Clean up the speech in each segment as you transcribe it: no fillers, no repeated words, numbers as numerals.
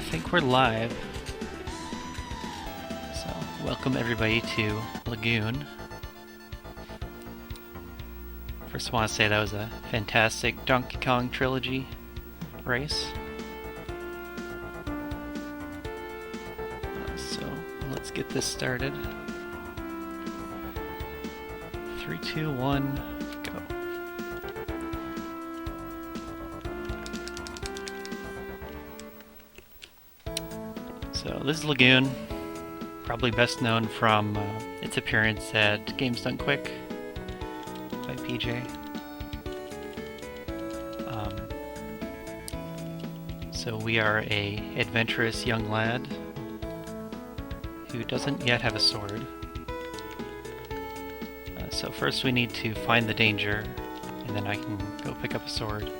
I think we're live. So, welcome everybody to Lagoon. First I want to say that was a fantastic Donkey Kong Trilogy race. So, let's get this started. 3, 2, 1, go. So this is Lagoon, probably best known from its appearance at Games Done Quick by PJ. So we are a adventurous young lad who doesn't yet have a sword. So first we need to find the danger, and then I can go pick up a sword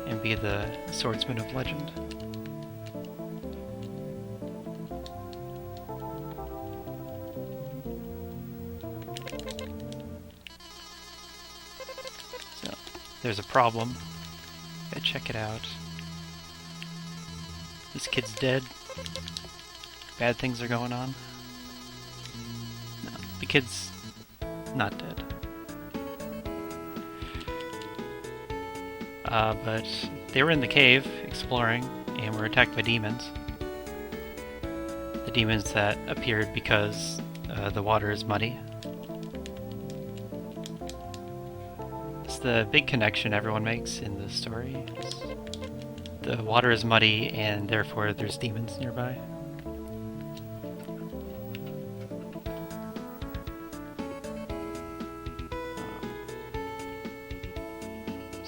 and be the swordsman of legend. So there's a problem. Gotta check it out. This kid's dead. Bad things are going on. No, the kid's not dead. But they were in the cave exploring and were attacked by demons. The demons that appeared because the water is muddy. It's the big connection everyone makes in the story. The water is muddy and therefore there's demons nearby.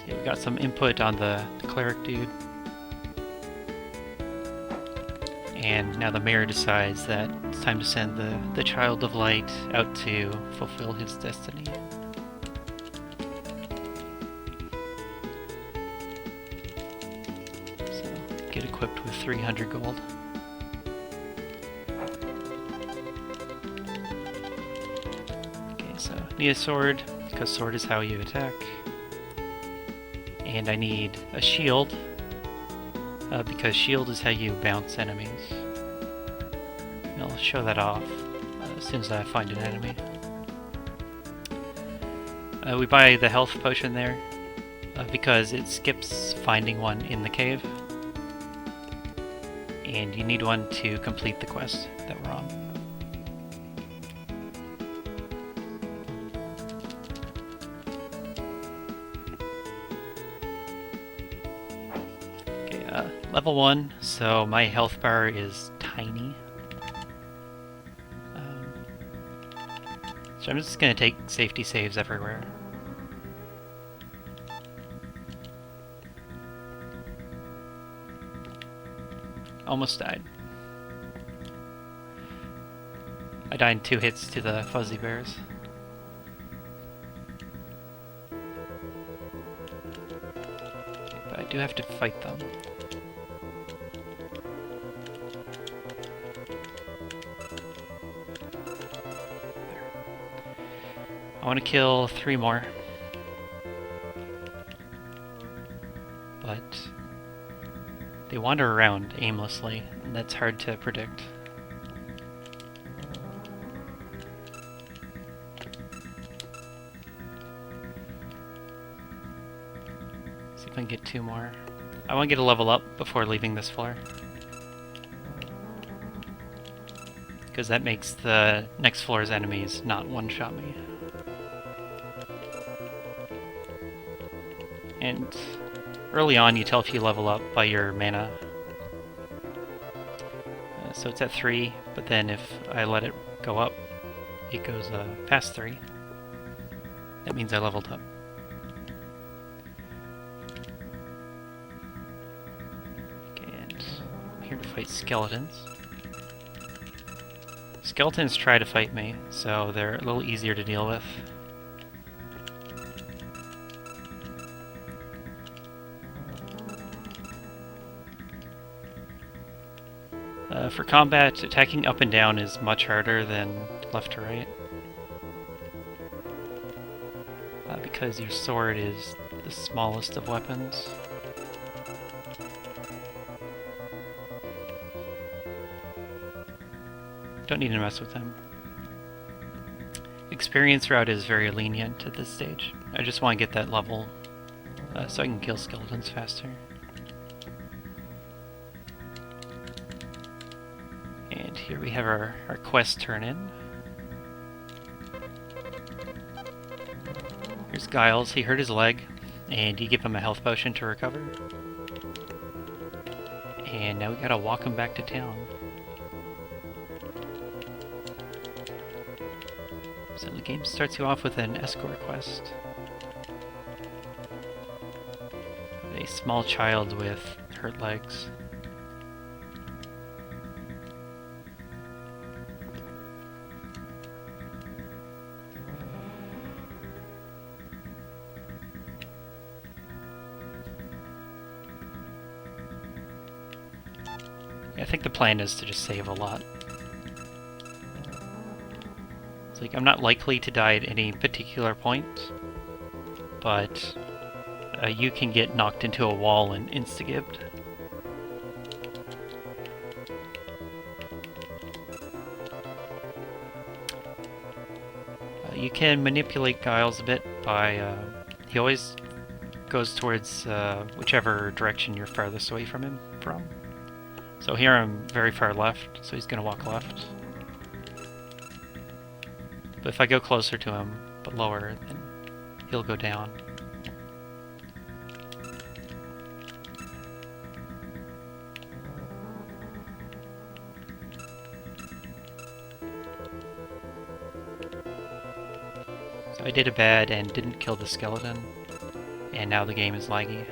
We got some input on the cleric dude. And now the mayor decides that it's time to send the Child of Light out to fulfill his destiny. So, get equipped with 300 gold. Okay, so need a sword, because sword is how you attack. And I need a shield, because shield is how you bounce enemies. And I'll show that off as soon as I find an enemy. We buy the health potion there, because it skips finding one in the cave. And you need one to complete the quest that we're on. Level 1, so my health bar is tiny. So I'm just going to take safety saves everywhere. Almost died. I died in 2 hits to the fuzzy bears. But I do have to fight them. I want to kill 3 more, but they wander around aimlessly, and that's hard to predict. See if I can get 2 more. I want to get a level up before leaving this floor, because that makes the next floor's enemies not one-shot me. And early on, you tell if you level up by your mana. So it's at 3, but then if I let it go up, it goes past 3. That means I leveled up. Okay, and I'm here to fight skeletons. Skeletons try to fight me, so they're a little easier to deal with. For combat, attacking up and down is much harder than left to right. Because your sword is the smallest of weapons. don't need to mess with him. Experience route is very lenient at this stage. I just want to get that level so I can kill skeletons faster. And here we have our quest turn-in. Here's Giles. He hurt his leg, and you give him a health potion to recover. And now we gotta walk him back to town. So the game starts you off with an escort quest. A small child with hurt legs. I think the plan is to just save a lot. It's like, I'm not likely to die at any particular point, but you can get knocked into a wall and insta-gibbed. You can manipulate Giles a bit by, he always goes towards whichever direction you're farthest away from him from. So here I'm very far left, so he's going to walk left. But if I go closer to him, but lower, then he'll go down. So I did a bad and didn't kill the skeleton, and now the game is laggy.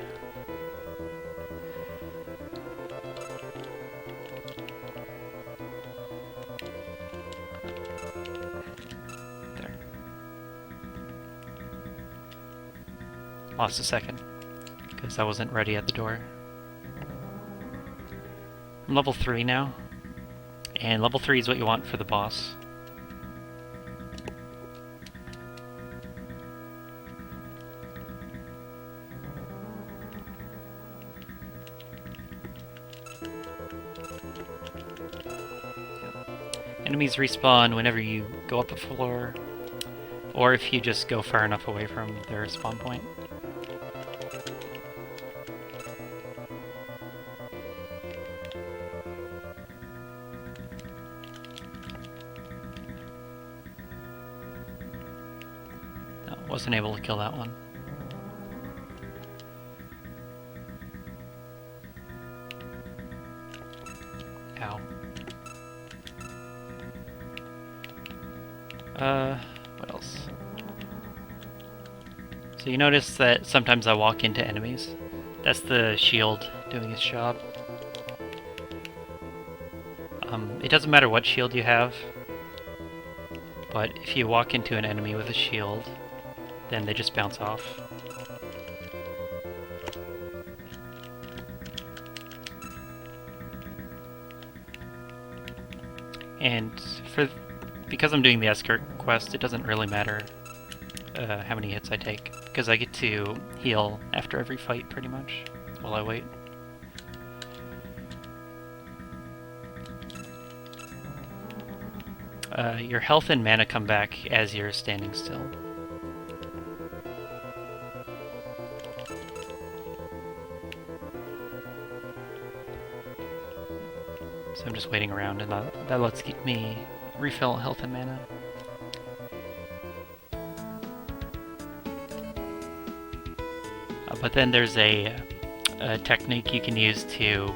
Lost a second, because I wasn't ready at the door. I'm level 3 now, and level 3 is what you want for the boss. Enemies respawn whenever you go up a floor, or if you just go far enough away from their spawn point. Wasn't able to kill that one. Ow. What else? So you notice that sometimes I walk into enemies. That's the shield doing its job. It doesn't matter what shield you have, but if you walk into an enemy with a shield, then they just bounce off. And because I'm doing the escort quest, it doesn't really matter how many hits I take, because I get to heal after every fight pretty much while I wait. Your health and mana come back as you're standing still. So I'm just waiting around, and that lets me refill health and mana. But then there's a technique you can use to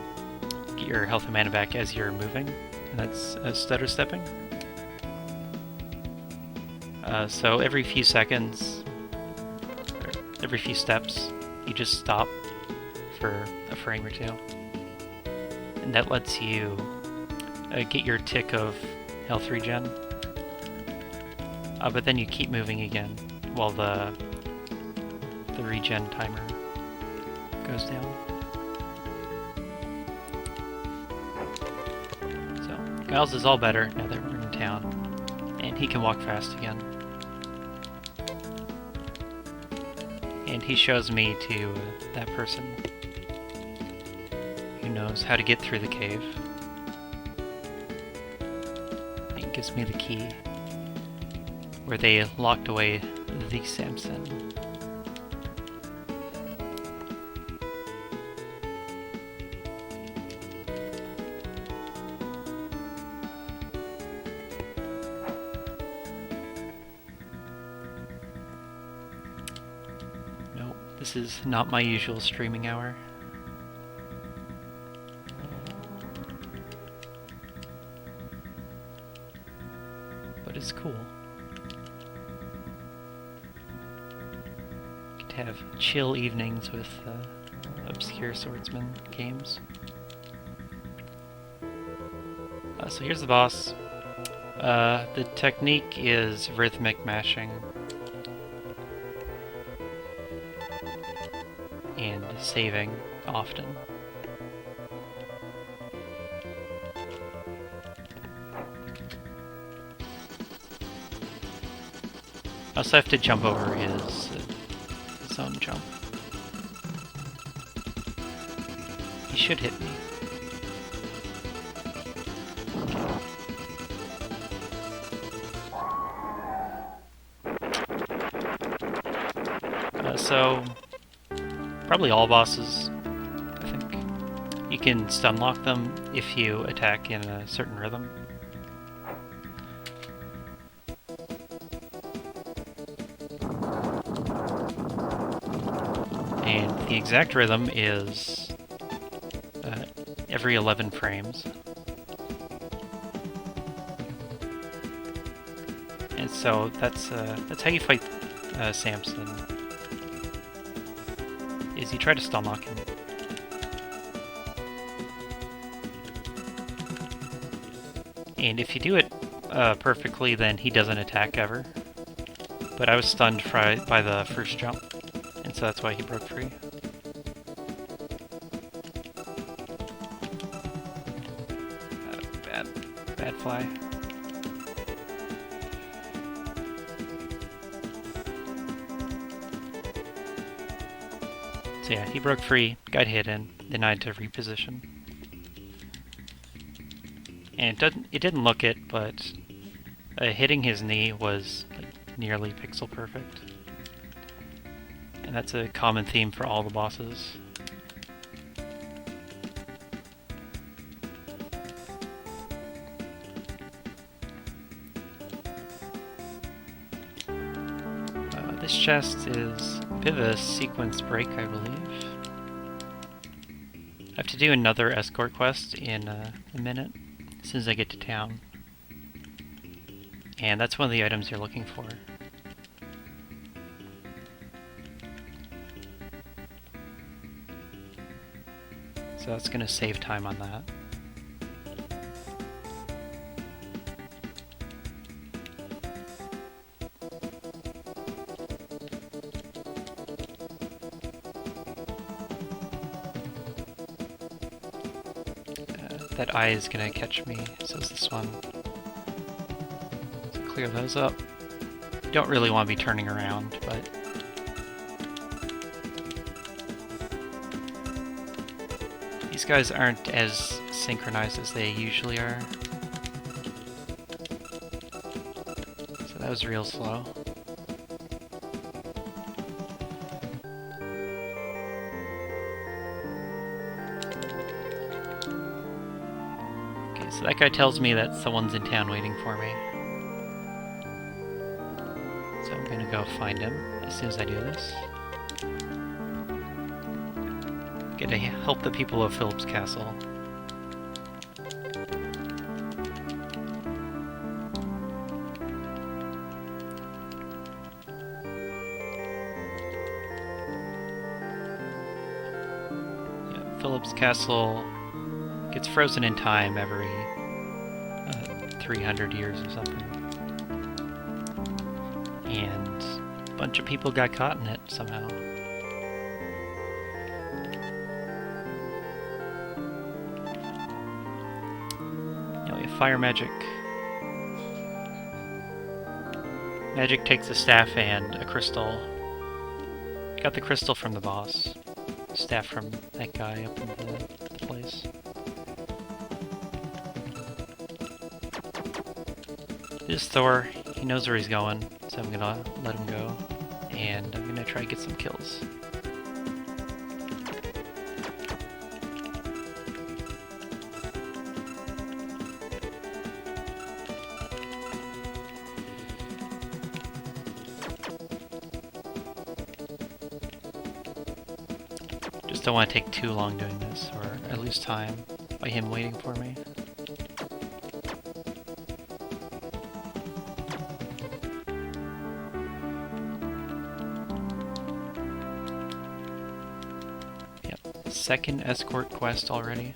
get your health and mana back as you're moving, and that's stutter stepping. So every few seconds, or every few steps, you just stop for a frame or two. And that lets you get your tick of health regen. But then you keep moving again while the regen timer goes down. So Giles is all better now that we're in town, and he can walk fast again. And he shows me to that person who knows how to get through the cave. gives me the key where they locked away the Samson. Nope, this is not my usual streaming hour. But it's cool. Get to have chill evenings with obscure swordsman games. So here's the boss. The technique is rhythmic mashing and saving often. I also have to jump over his own jump. He should hit me. So, probably all bosses, I think. You can stun lock them if you attack in a certain rhythm. And the exact rhythm is every 11 frames. And so that's how you fight Samson. Is you try to stun lock him. And if you do it perfectly, then he doesn't attack ever. But I was stunned by the first jump, and so that's why he broke free. Bad fly. So yeah, he broke free, got hit in, then I had to reposition. And it didn't look it, but hitting his knee was like nearly pixel perfect. And that's a common theme for all the bosses. This chest is a bit of a sequence break, I believe. I have to do another escort quest in a minute, as soon as I get to town. And that's one of the items you're looking for. So that's going to save time on that. That eye is gonna catch me, so is this one. So clear those up. You don't really want to be turning around, but... These guys aren't as synchronized as they usually are. So that was real slow. So that guy tells me that someone's in town waiting for me. So I'm gonna go find him as soon as I do this. Get to help the people of Philip's Castle. Yeah, Philip's Castle gets frozen in time every 300 years or something. And a bunch of people got caught in it somehow. You know, we have fire magic. Magic takes a staff and a crystal. Got the crystal from the boss. Staff from that guy up in the place. This Thor, he knows where he's going, so I'm gonna let him go, and I'm gonna try to get some kills. Just don't want to take too long doing this, or I lose time by him waiting for me. Second escort quest already.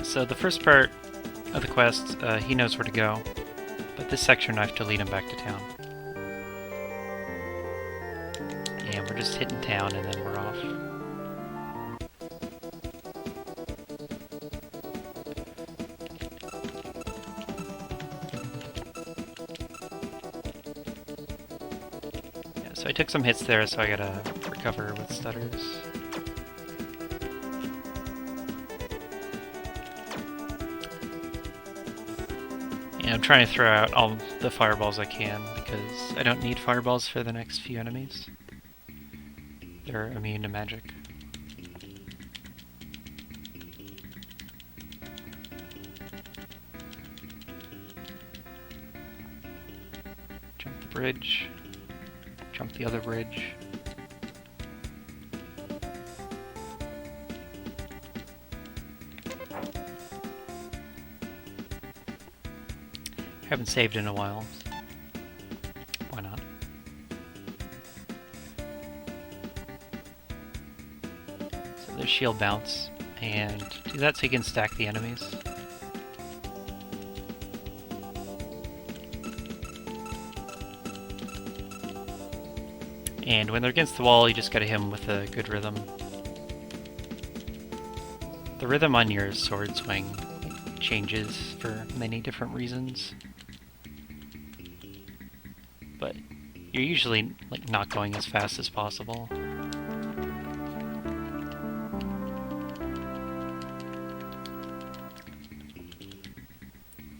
So the first part of the quest, he knows where to go, but this section I have to lead him back to town. And we're just hitting town and then we're off. So I took some hits there, so I gotta recover with stutters. And I'm trying to throw out all the fireballs I can, because I don't need fireballs for the next few enemies. They're immune to magic. Jump the bridge. Jump the other bridge. Haven't saved in a while. Why not? So there's shield bounce, and do that so you can stack the enemies. And when they're against the wall, you just gotta hit them with a good rhythm. The rhythm on your sword swing changes for many different reasons. But you're usually like not going as fast as possible.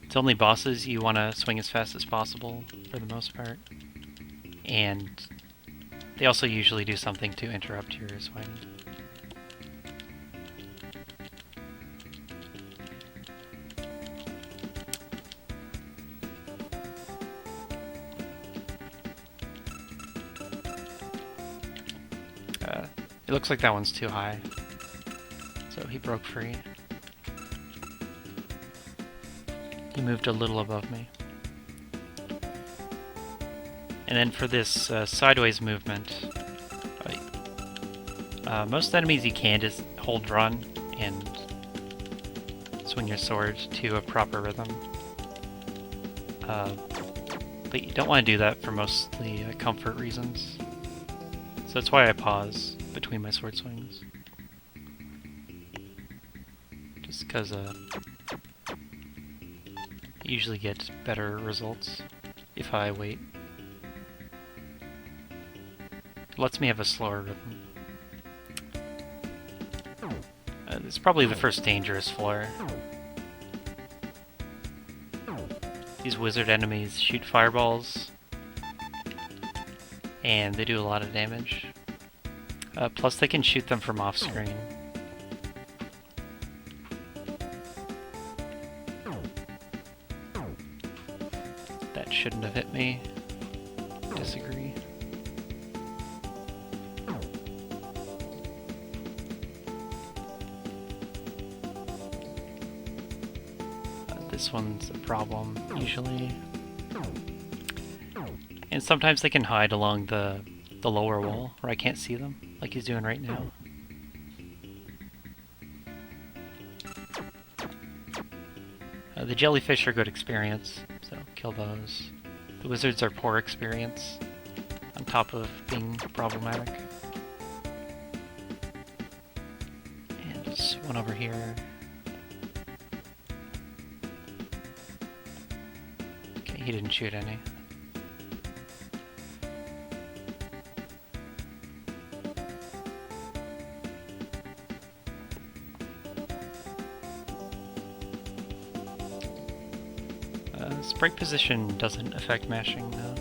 It's only bosses you want to swing as fast as possible for the most part. And they also usually do something to interrupt your swing. It looks like that one's too high, so he broke free. He moved a little above me. And then for this sideways movement, most enemies you can just hold run and swing your sword to a proper rhythm. But you don't want to do that for mostly comfort reasons. So that's why I pause between my sword swings. Just because I usually get better results if I wait. It lets me have a slower rhythm. It's probably the first dangerous floor. These wizard enemies shoot fireballs, and they do a lot of damage. Plus they can shoot them from off screen. That shouldn't have hit me. Disagree. This one's a problem, usually. And sometimes they can hide along the lower wall, where I can't see them, like he's doing right now. The jellyfish are good experience, so kill those. The wizards are poor experience, on top of being problematic. And just one over here. Okay, he didn't shoot any. Sprite position doesn't affect mashing, though.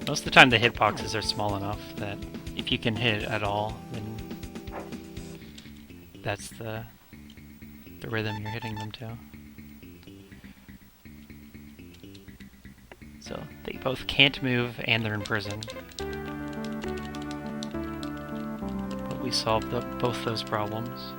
Most of the time the hitboxes are small enough that if you can hit it at all, then that's the rhythm you're hitting them to. So they both can't move and they're in prison. But we solved both those problems.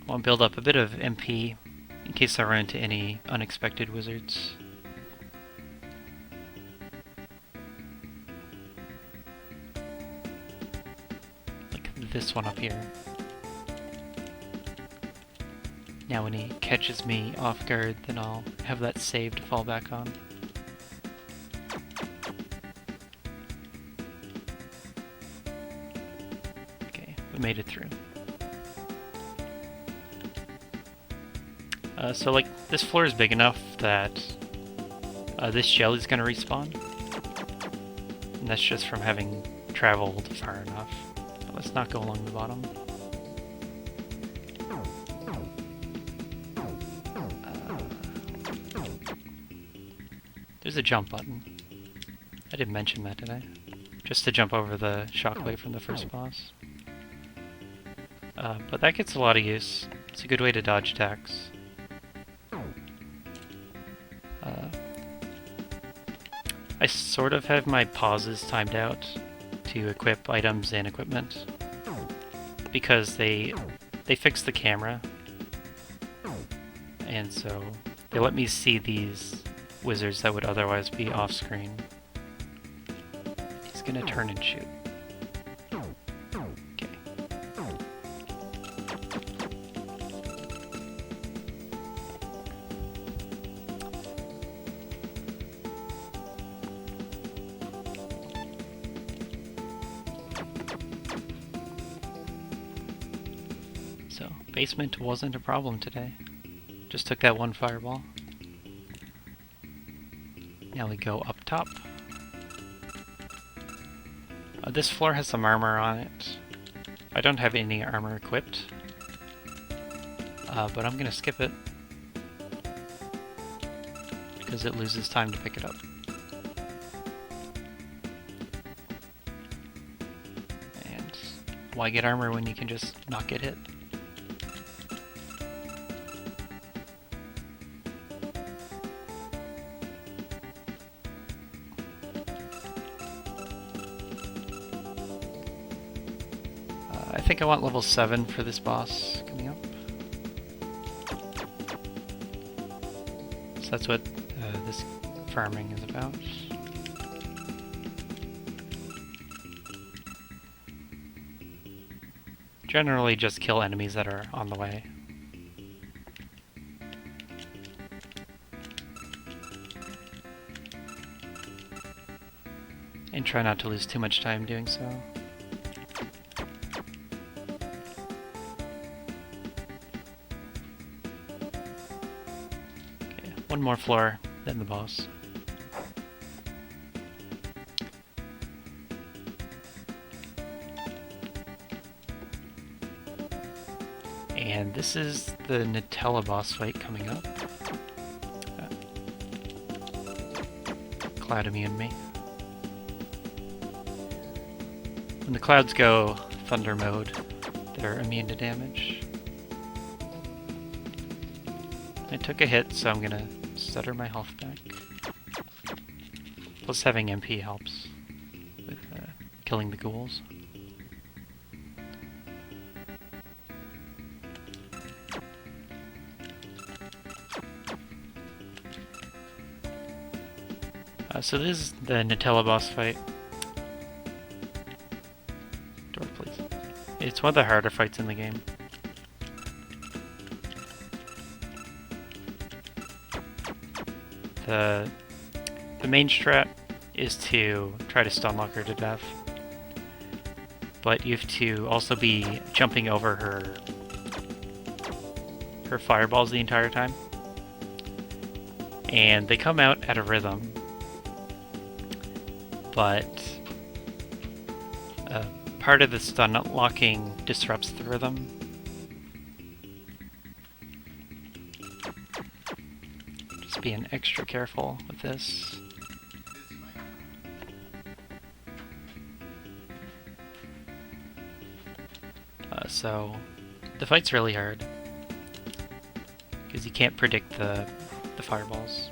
I want to build up a bit of MP in case I run into any unexpected wizards. Like this one up here. Now when he catches me off guard, then I'll have that save to fall back on. Okay, we made it through. So like, this floor is big enough that this jelly's gonna respawn. And that's just from having traveled far enough. So let's not go along the bottom. There's a jump button. I didn't mention that, did I? Just to jump over the shockwave from the first boss. But that gets a lot of use. It's a good way to dodge attacks. I sort of have my pauses timed out to equip items and equipment because they fixed the camera, and so they let me see these wizards that would otherwise be off screen. He's gonna turn and shoot. Okay. So, basement wasn't a problem today. Just took that one fireball. Now we go up top. This floor has some armor on it. I don't have any armor equipped, but I'm gonna skip it because it loses time to pick it up. And why get armor when you can just not get hit? I think I want level 7 for this boss coming up. So that's what this farming is about. Generally just kill enemies that are on the way. And try not to lose too much time doing so. One more floor, then the boss. And this is the Nutella boss fight coming up. Cloud immune me. When the clouds go thunder mode, they're immune to damage. I took a hit, so I'm gonna stutter my health back. Plus having MP helps with killing the ghouls. So this is the Nutella boss fight. Door, please. It's one of the harder fights in the game. The main strat is to try to stunlock her to death. but you have to also be jumping over her fireballs the entire time. And they come out at a rhythm, but part of the stun locking disrupts the rhythm. Just being extra careful with this. So the fight's really hard because you can't predict the fireballs.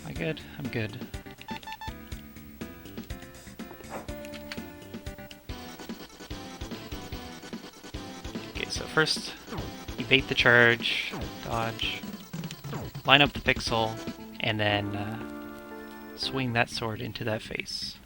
Am I good? I'm good. Okay, so first you bait the charge, dodge, line up the pixel, and then swing that sword into that face.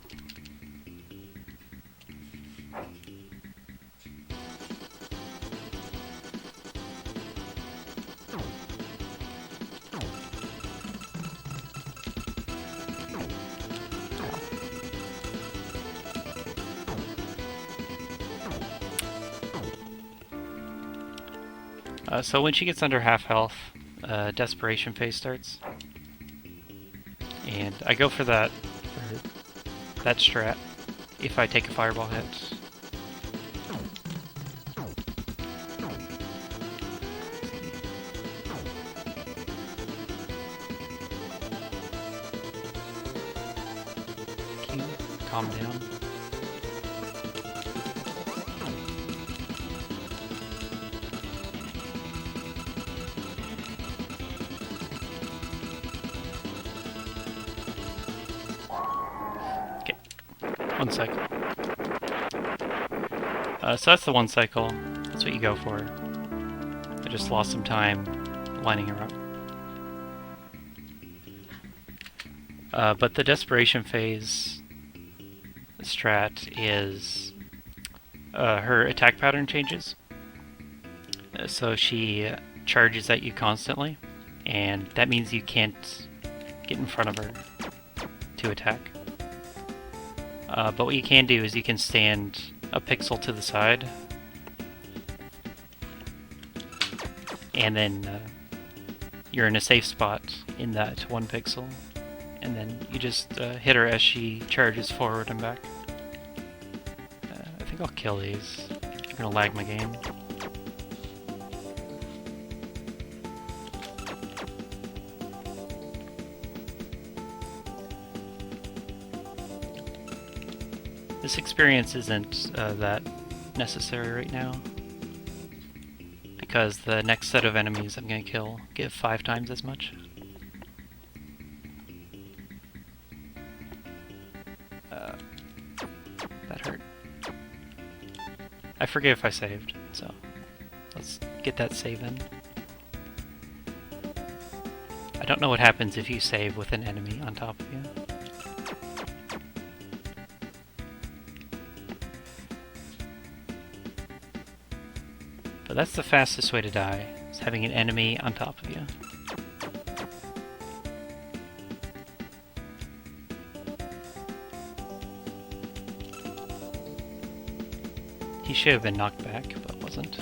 So when she gets under half health, desperation phase starts. And I go for that strat if I take a fireball hit. Calm down. One cycle. So that's the one cycle. That's what you go for. I just lost some time lining her up. But the desperation phase strat is her attack pattern changes. So she charges at you constantly, and that means you can't get in front of her to attack. But what you can do is you can stand a pixel to the side, and then you're in a safe spot in that one pixel, and then you just hit her as she charges forward and back. I think I'll kill these. I'm gonna lag my game. This experience isn't that necessary right now, because the next set of enemies I'm going to kill give 5 times as much. That hurt. I forget if I saved, so let's get that save in. I don't know what happens if you save with an enemy on top of you. But that's the fastest way to die, is having an enemy on top of you. He should have been knocked back, but wasn't.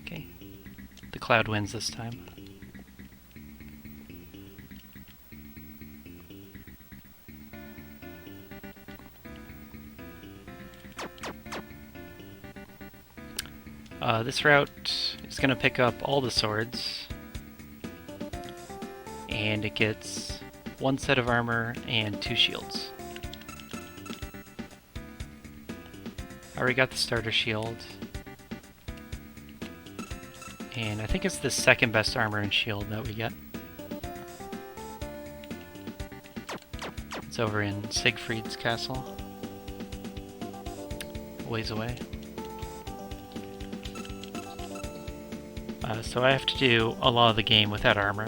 Okay. The cloud wins this time. This route is going to pick up all the swords, and it gets 1 set of armor and 2 shields. I already got the starter shield, and I think it's the second best armor and shield that we get. It's over in Siegfried's castle, a ways away. So I have to do a lot of the game without armor,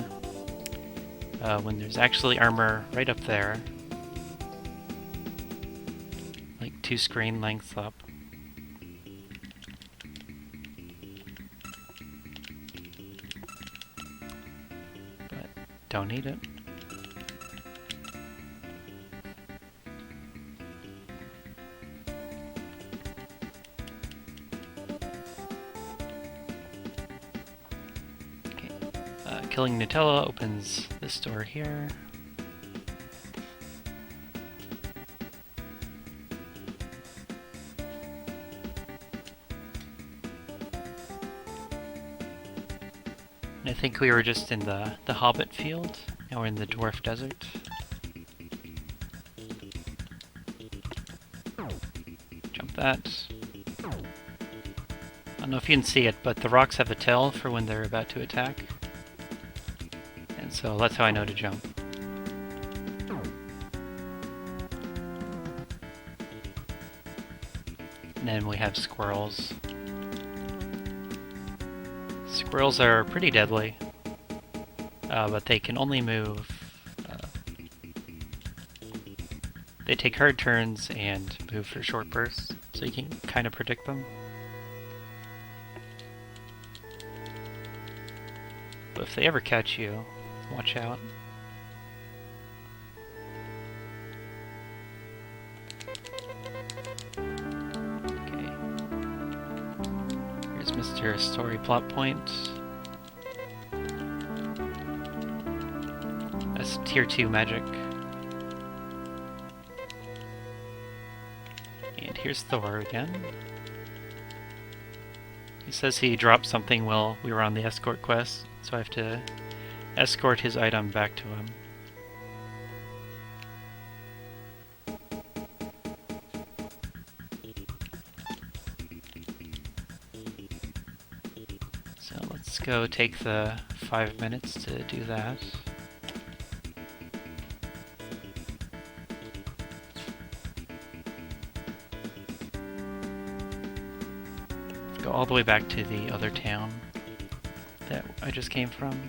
when there's actually armor right up there, like 2 screen lengths up. But don't need it. Okay. Killing Nutella opens this door here. I think we were just in the Hobbit field. Now we're in the Dwarf Desert. Jump that. I don't know if you can see it, but the rocks have a tail for when they're about to attack. And so that's how I know to jump. And then we have squirrels. Squirrels are pretty deadly, but they can only move. They take hard turns and move for short bursts, so you can kind of predict them. But if they ever catch you, watch out. Mr. Story plot point. That's tier 2 magic. And here's Thor again. He says he dropped something while we were on the escort quest, so I have to escort his item back to him. Let's go take the 5 minutes to do that. Go all the way back to the other town that I just came from.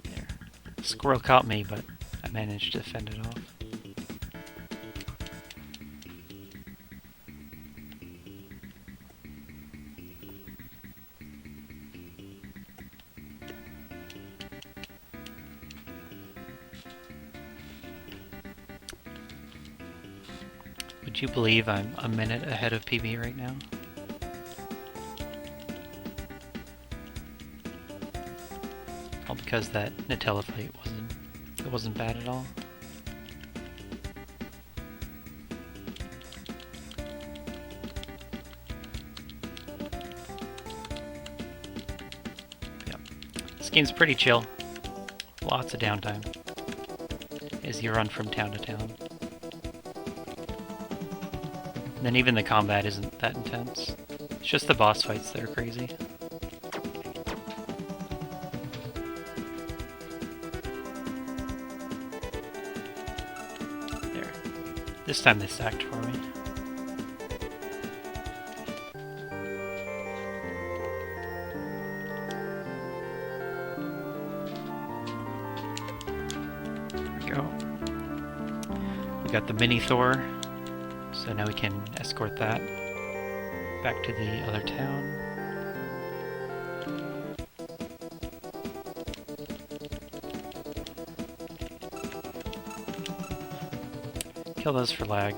There. Squirrel caught me, but I managed to fend it off. Would you believe I'm a minute ahead of PB right now? All because that Nutella fight wasn't bad at all. Yep. This game's pretty chill. Lots of downtime as you run from town to town. And then even the combat isn't that intense. It's just the boss fights that are crazy. This time they stacked for me. There we go. We got the mini Thor, so now we can escort that back to the other town. Kill those for lag.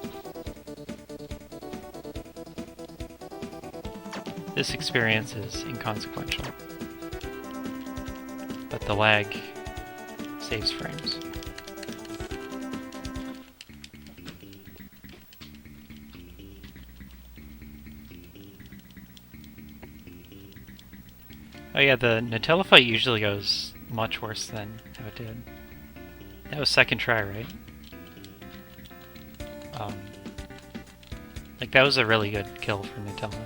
This experience is inconsequential, but the lag saves frames. Oh yeah, the Nutella fight usually goes much worse than how it did. That was second try, right? Like that was a really good kill for Nutella.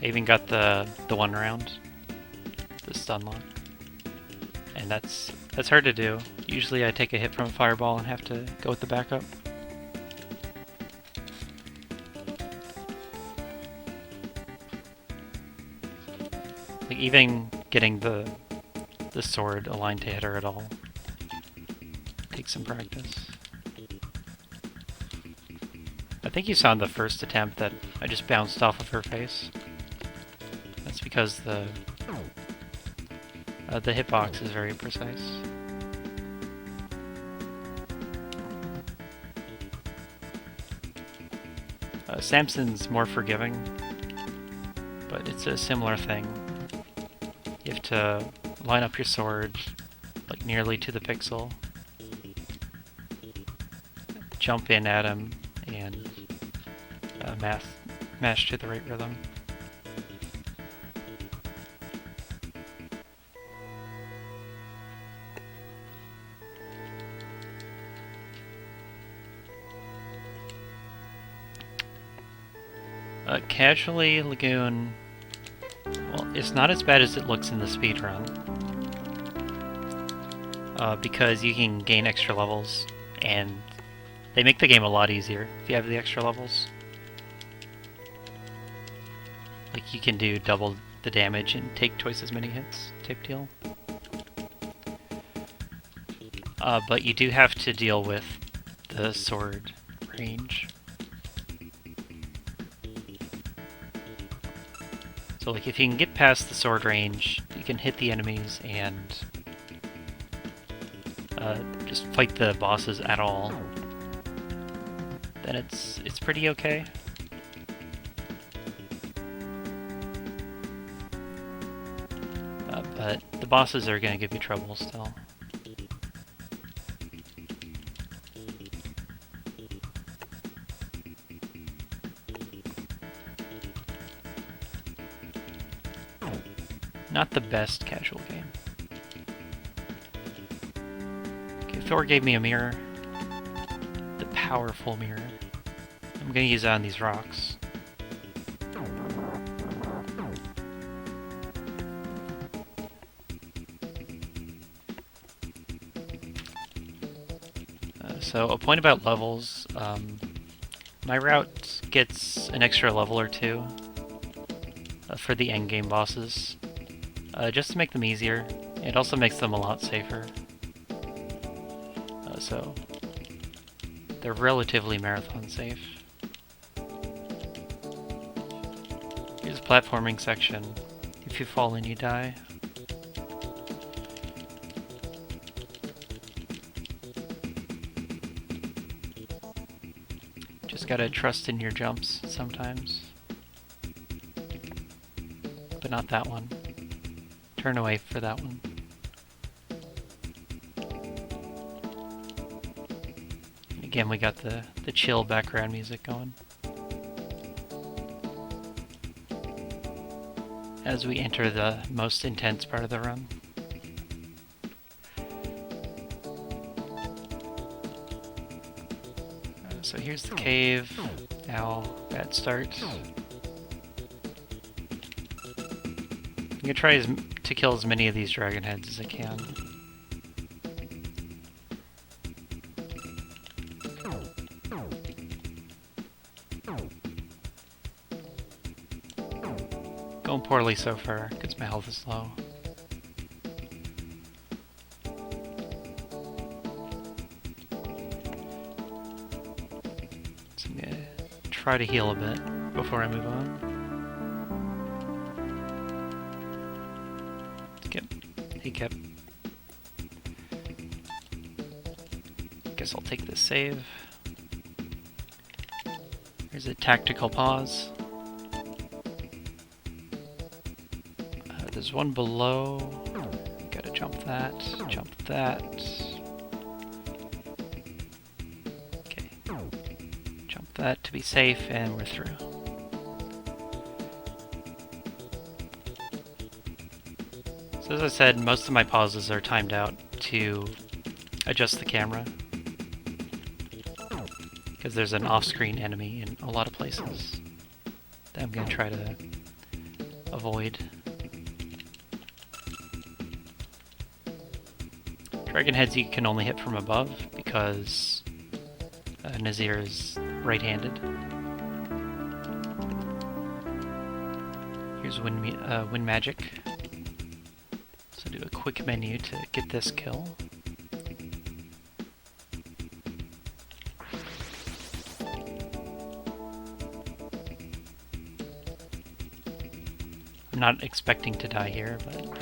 I even got the one round, the stun lock, and that's hard to do. Usually I take a hit from a fireball and have to go with the backup. Like, even getting the sword aligned to hit her at all takes some practice. I think you saw in the first attempt that I just bounced off of her face. That's because the hitbox is very precise. Samson's more forgiving, but it's a similar thing. You have to line up your sword like nearly to the pixel, jump in at him, and mash to the right rhythm. Casually, Lagoon, well, it's not as bad as it looks in the speedrun, because you can gain extra levels, and they make the game a lot easier if you have the extra levels. Like, you can do double the damage and take twice as many hits type deal. But you do have to deal with the sword range. So, like, if you can get past the sword range, you can hit the enemies and just fight the bosses at all, then it's pretty okay. But the bosses are going to give you trouble still. Not the best casual game. Okay, Thor gave me a mirror. The powerful mirror. I'm gonna use that on these rocks. So a point about levels. My route gets an extra level or two for the endgame bosses. Just to make them easier. It also makes them a lot safer. So they're relatively marathon safe. Here's a platforming section. If you fall in, you die. Just gotta trust in your jumps sometimes. But not that one. Turn away for that one. Again, we got the chill background music going. As we enter the most intense part of the run. So here's the cave. Ow, bad start. I'm gonna try to kill as many of these dragon heads as I can. Going poorly so far, because my health is low. So I'm gonna try to heal a bit before I move on. Cap. Guess I'll take this save. Here's a tactical pause. There's one below. Gotta jump that. Jump that. Okay. Jump that to be safe, and we're through. So as I said, most of my pauses are timed out to adjust the camera, because there's an off-screen enemy in a lot of places that I'm going to try to avoid. Dragon heads you can only hit from above because Nazir is right-handed. Here's wind magic. a quick menu to get this kill. I'm not expecting to die here, but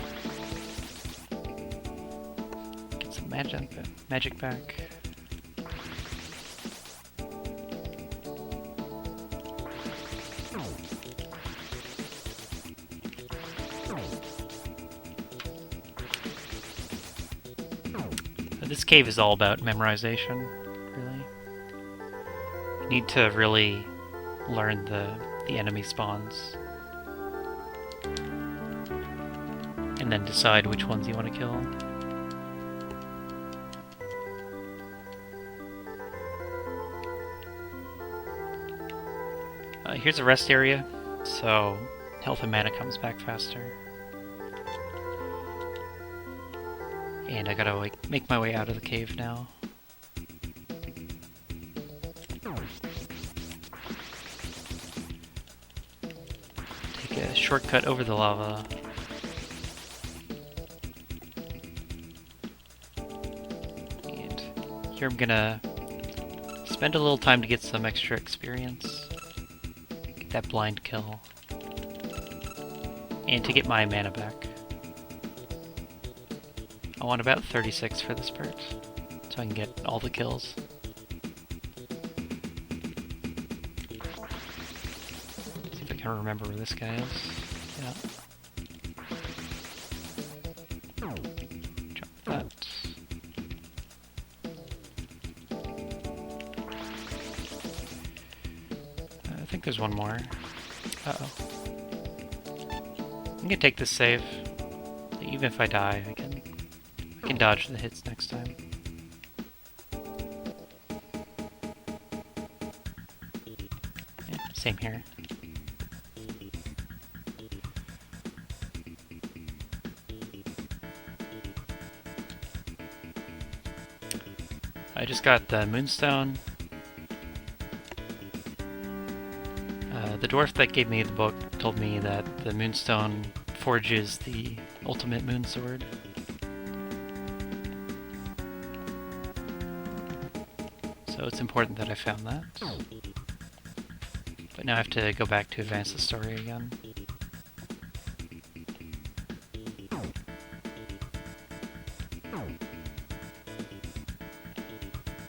get some magic back. This cave is all about memorization, really. You need to really learn the enemy spawns. And then decide which ones you want to kill. Here's a rest area, so health and mana comes back faster. And I gotta make my way out of the cave now. Take a shortcut over the lava. And here I'm gonna spend a little time to get some extra experience. Get that blind kill. And to get my mana back. I want about 36 for this part, so I can get all the kills. See if I can remember where this guy is. Yeah. Drop that. I think there's one more. Uh-oh. I'm gonna take this save. Even if I die, I can dodge the hits next time. Yeah, same here. I just got the moonstone. The dwarf that gave me the book told me that the moonstone forges the ultimate moon sword. So it's important that I found that. But now I have to go back to advance the story again.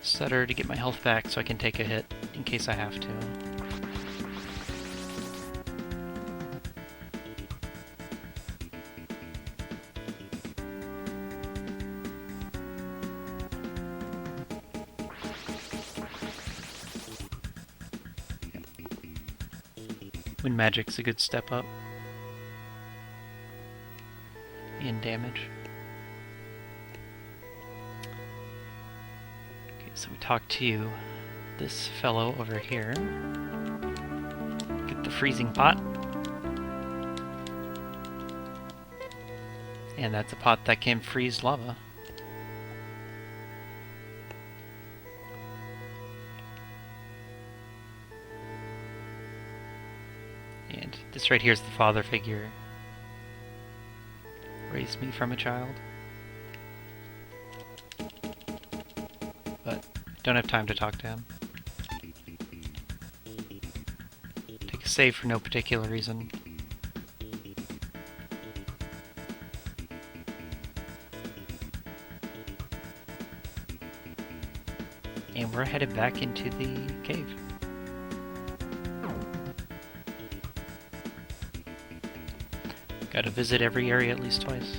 Stutter to get my health back so I can take a hit in case I have to. Wind magic's a good step up in damage. Okay, so we talk to this fellow over here. Get the freezing pot. And that's a pot that can freeze lava. And this right here is the father figure. Raised me from a child. But I don't have time to talk to him. Take a save for no particular reason. And we're headed back into the cave. Gotta visit every area at least twice.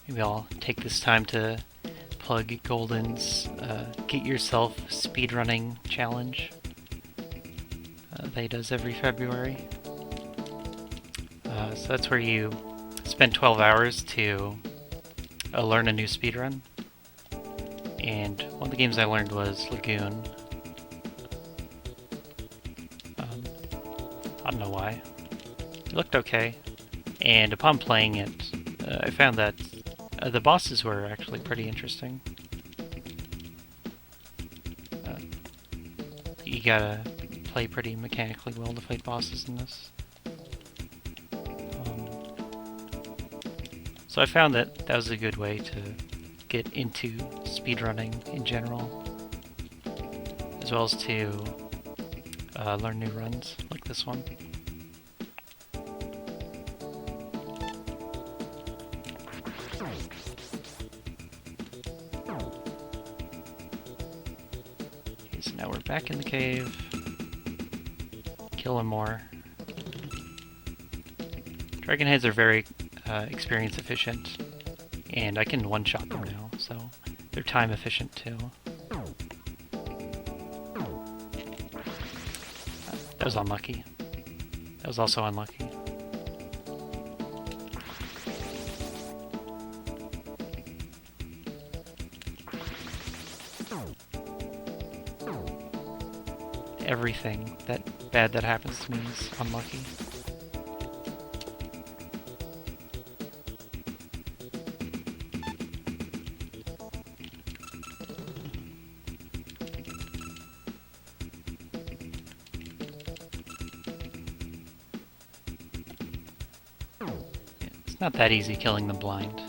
Maybe I'll take this time to plug Golden's Get Yourself Speedrunning Challenge that he does every February. So that's where you spent 12 hours to learn a new speedrun, and one of the games I learned was Lagoon. I don't know why. It looked okay, and upon playing it, I found that the bosses were actually pretty interesting. You gotta play pretty mechanically well to fight bosses in this. So I found that that was a good way to get into speedrunning in general, as well as to learn new runs like this one. Okay, so now we're back in the cave. Killing more. Dragon heads are very experience efficient, and I can one-shot them now, so they're time efficient too. That was unlucky. That was also unlucky. Everything bad that happens to me is unlucky. It's not that easy killing them blind.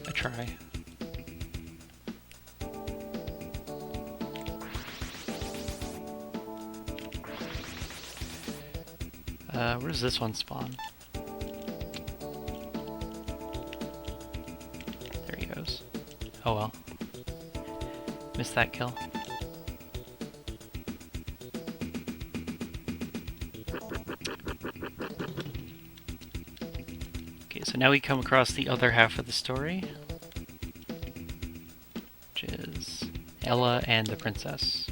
I try. Where does this one spawn? There he goes. Oh well. Missed that kill. Okay, so now we come across the other half of the story, which is Ella and the princess.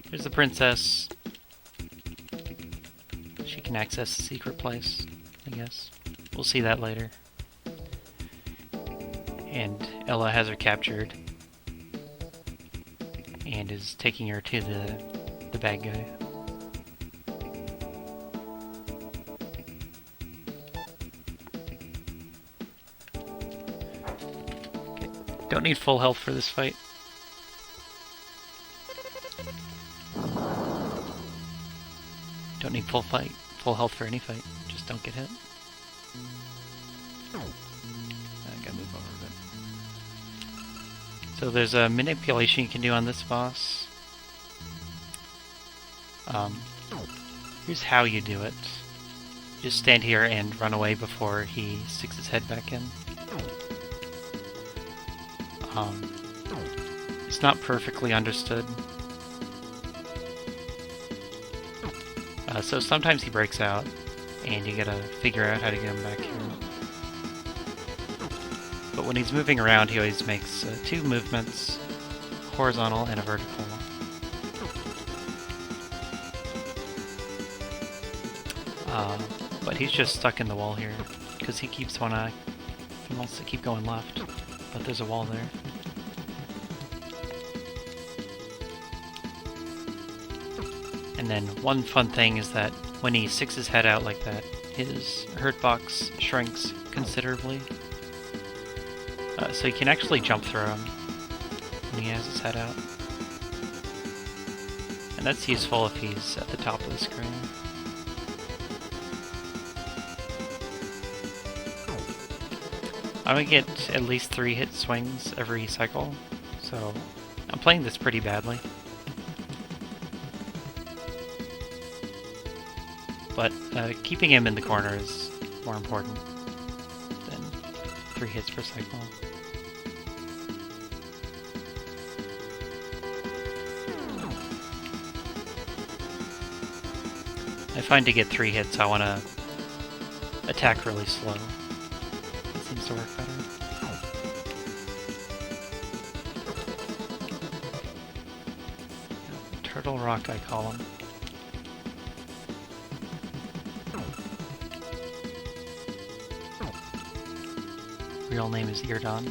Here's the princess. She can access the secret place, I guess. We'll see that later. And Ella has her captured and is taking her to the bad guy. Okay. Don't need full health for this fight. Don't need full health for any fight. Just don't get hit. I gotta move over a bit. So there's a manipulation you can do on this boss. Here's how you do it. Just stand here and run away before he sticks his head back in. It's not perfectly understood. So sometimes he breaks out, and you gotta figure out how to get him back here. But when he's moving around, he always makes two movements, horizontal and a vertical. But he's just stuck in the wall here, because he wants to keep going left, but there's a wall there. And then one fun thing is that when he sticks his head out like that, his hurt box shrinks considerably. So you can actually jump through him when he has his head out. And that's useful if he's at the top of the screen. I'm gonna get at least 3 hit swings every cycle, so I'm playing this pretty badly. But keeping him in the corner is more important than 3 hits per cycle. I find to get 3 hits, I want to attack really slow. It seems to work better. Turtle Rock, I call him. Real name is Eardon.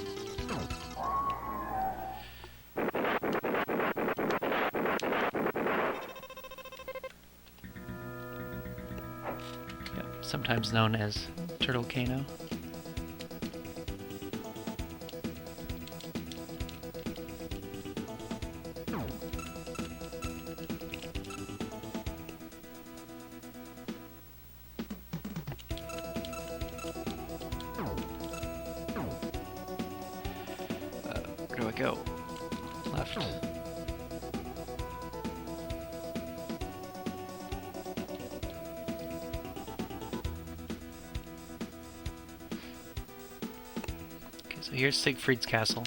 Yep, sometimes known as Turtle Kano. Where do I go? Left. Okay, so here's Siegfried's castle.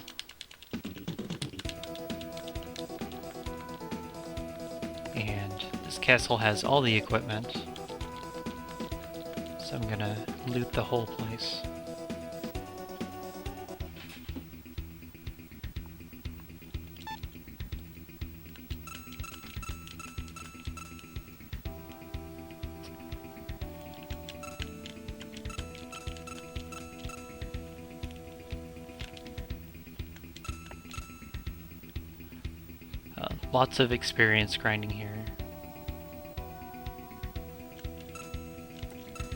And this castle has all the equipment. So I'm gonna loot the whole place. Lots of experience grinding here.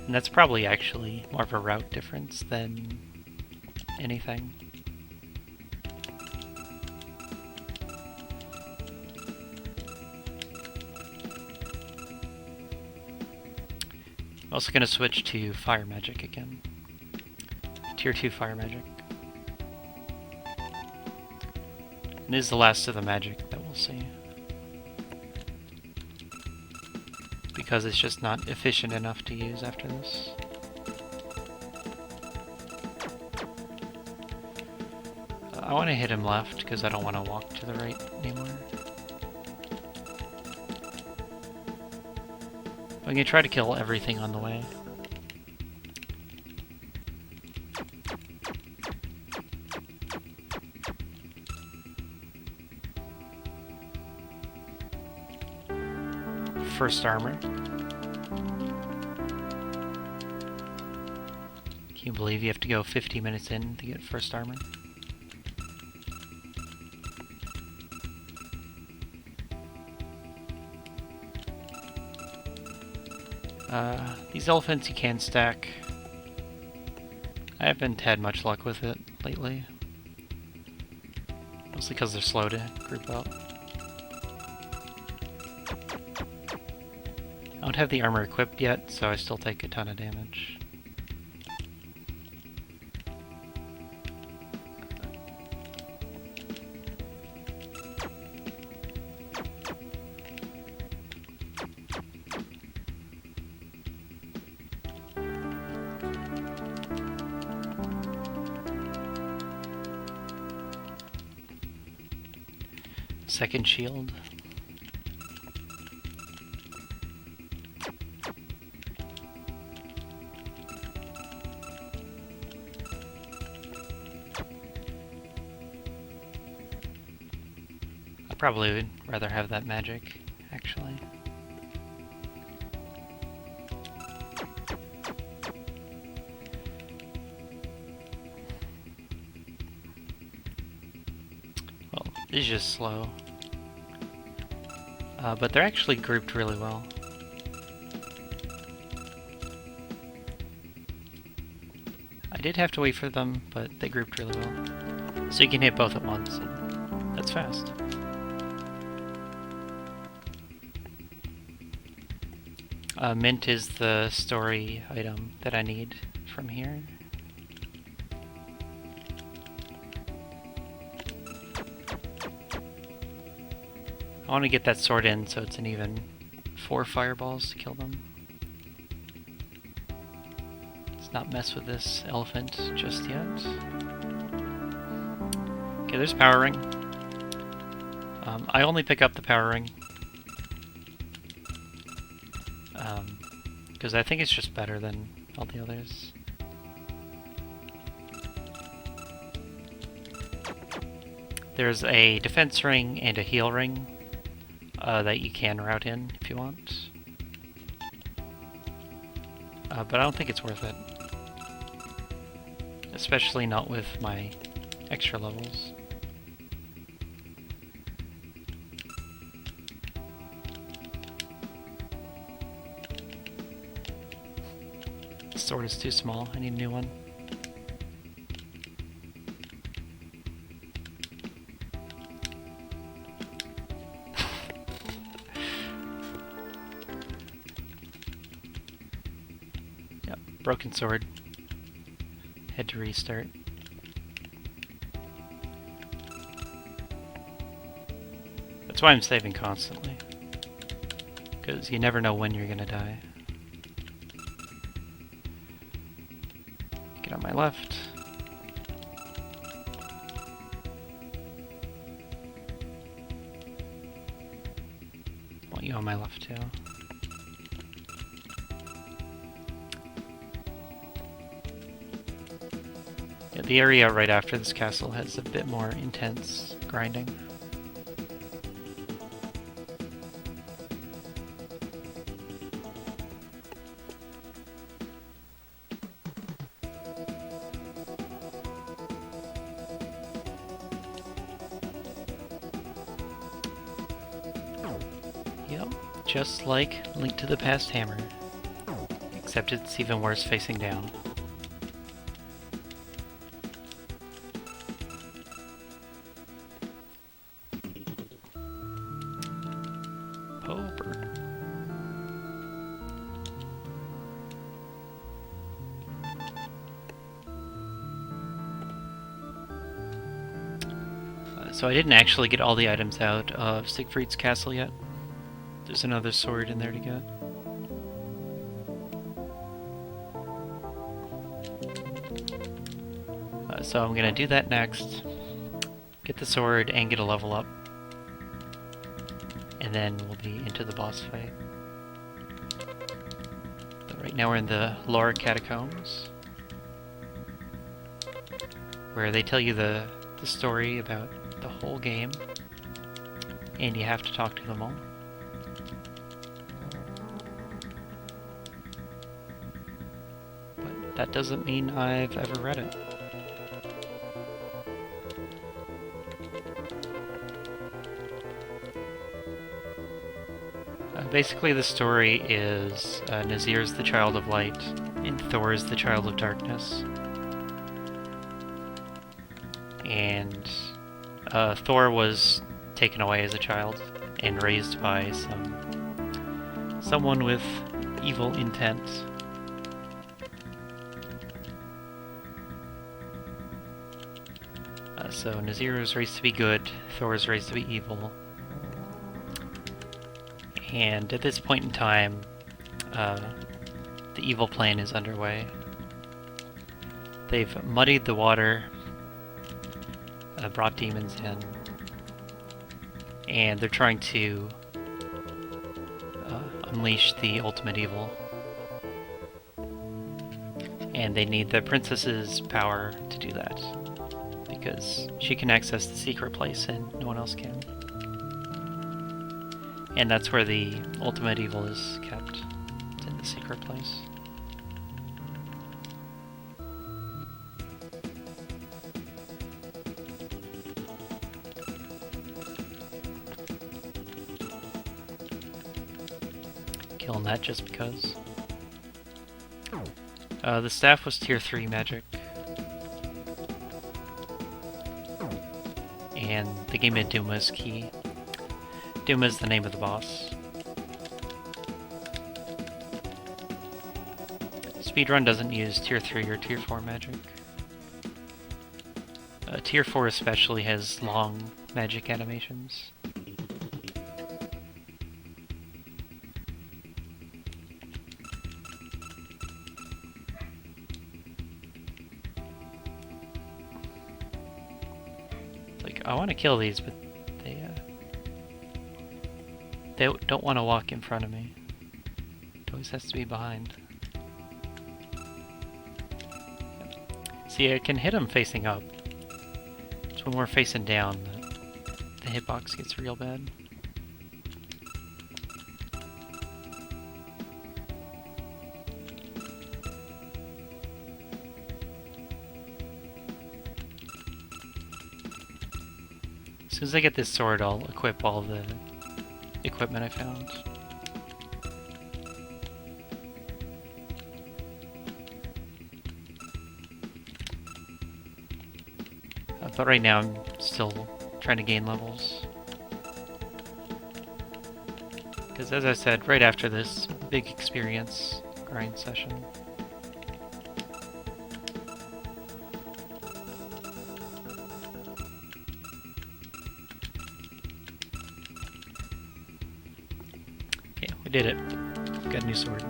And that's probably actually more of a route difference than anything. I'm also going to switch to fire magic again. Tier 2 fire magic. And this is the last of the magic that we'll see. Because it's just not efficient enough to use after this. I want to hit him left because I don't want to walk to the right anymore. I'm going to try to kill everything on the way. First armor. Can you believe you have to go 50 minutes in to get first armor? These elephants you can stack. I haven't had much luck with it lately. Mostly because they're slow to group up. I don't have the armor equipped yet, so I still take a ton of damage. Second shield. I probably would rather have that magic, actually. Well, this is just slow. But they're actually grouped really well. I did have to wait for them, but they grouped really well. So you can hit both at once. That's fast. Mint is the story item that I need from here. I want to get that sword in so it's an even 4 fireballs to kill them. Let's not mess with this elephant just yet. Okay, there's power ring. I only pick up the power ring because I think it's just better than all the others. There's a defense ring and a heal ring. that you can route in if you want. But I don't think it's worth it. Especially not with my extra levels. The sword is too small, I need a new one. Yep, broken sword. Had to restart. That's why I'm saving constantly. Because you never know when you're gonna die. Get on my left. Want you on my left too. Yeah, the area right after this castle has a bit more intense grinding. Yep, just like Link to the Past Hammer, except it's even worse facing down. Poper. So I didn't actually get all the items out of Siegfried's castle yet. There's another sword in there to get. So I'm gonna do that next. Get the sword and get a level up. And then we'll be into the boss fight. But right now we're in the Lower Catacombs, where they tell you the story about the whole game, and you have to talk to them all. But that doesn't mean I've ever read it. Basically the story is Nazir's the child of light, and Thor is the child of darkness. And Thor was taken away as a child and raised by someone with evil intent. So Nazir was raised to be good, Thor was raised to be evil. And at this point in time, the evil plan is underway. They've muddied the water, brought demons in, and they're trying to unleash the ultimate evil. And they need the princess's power to do that, because she can access the secret place and no one else can. And that's where the ultimate evil is kept. It's in the secret place. Killing that just because. The staff was tier 3 magic. And they gave me a Duma's key. Duma is the name of the boss. Speedrun doesn't use tier 3 or tier 4 magic. Tier 4 especially has long magic animations. Like, I want to kill these, but they don't want to walk in front of me. It always has to be behind. See, I can hit them facing up. It's when we're facing down that the hitbox gets real bad. soon as I get this sword, I'll equip all the equipment I found. But right now I'm still trying to gain levels. Because as I said, right after this big experience grind session. Okay, we did it. Got a new sword.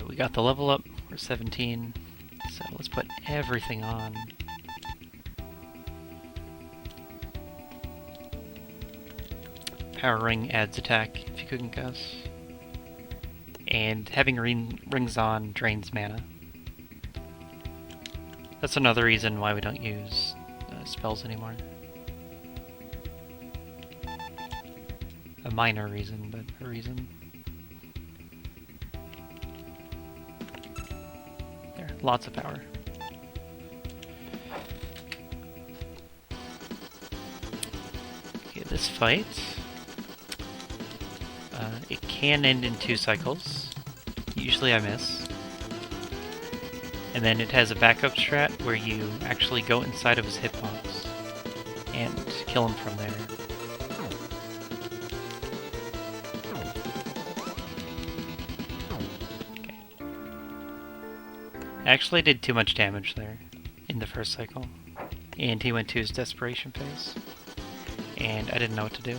We got the level up. We're 17. So let's put everything on. Power ring adds attack, if you couldn't guess. And having rings on drains mana. That's another reason why we don't use spells anymore. A minor reason, but a reason. There, lots of power. Okay, this fight, it can end in 2 cycles. Usually I miss. And then it has a backup strat where you actually go inside of his hitbox and kill him from there. Okay. I actually did too much damage there in the first cycle. And he went to his desperation phase. And I didn't know what to do.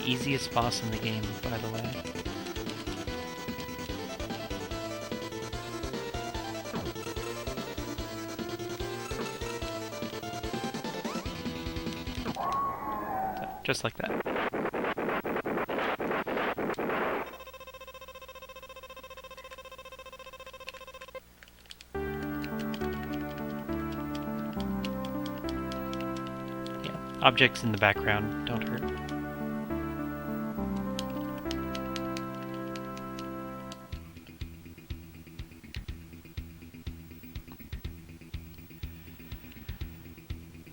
Easiest boss in the game, by the way. Just like that. Yeah, objects in the background don't hurt.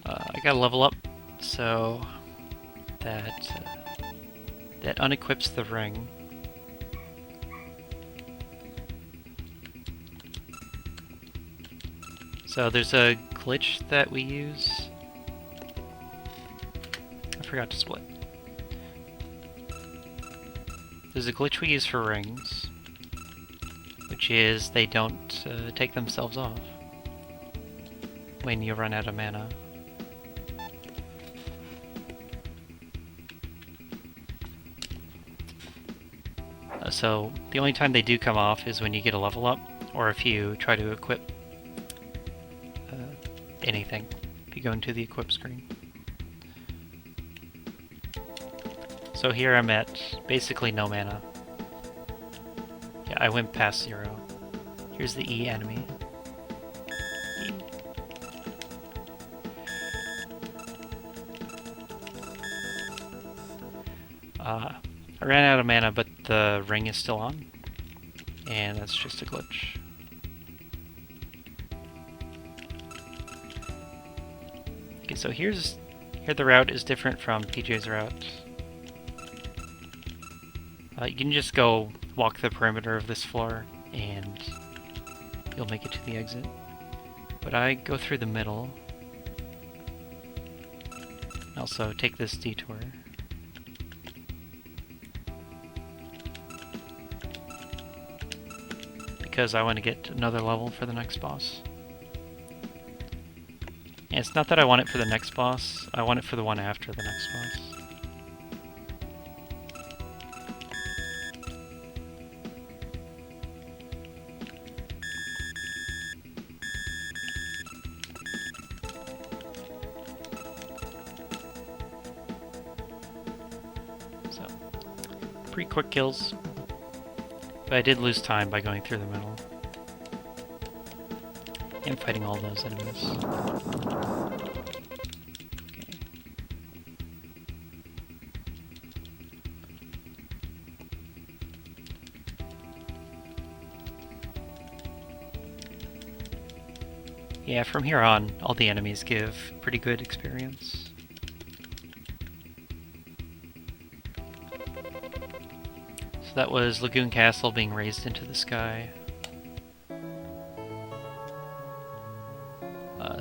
I gotta level up so that unequips the ring. So there's a glitch that we use. I forgot to split. There's a glitch we use for rings, which is they don't take themselves off when you run out of mana. So the only time they do come off is when you get a level up, or if you try to equip anything, if you go into the equip screen. So here I'm at basically no mana. Yeah, I went past 0. Here's the E enemy. E. I ran out of mana, but the ring is still on, and that's just a glitch. Okay, so here the route is different from PJ's route. You can just go walk the perimeter of this floor, and you'll make it to the exit. But I go through the middle. Also, take this detour. Because I want to get another level for the next boss. And it's not that I want it for the next boss, I want it for the one after the next boss. So, pretty quick kills. But I did lose time by going through the middle. And fighting all those enemies. Okay. Yeah, from here on, all the enemies give pretty good experience. So that was Lagoon Castle being raised into the sky.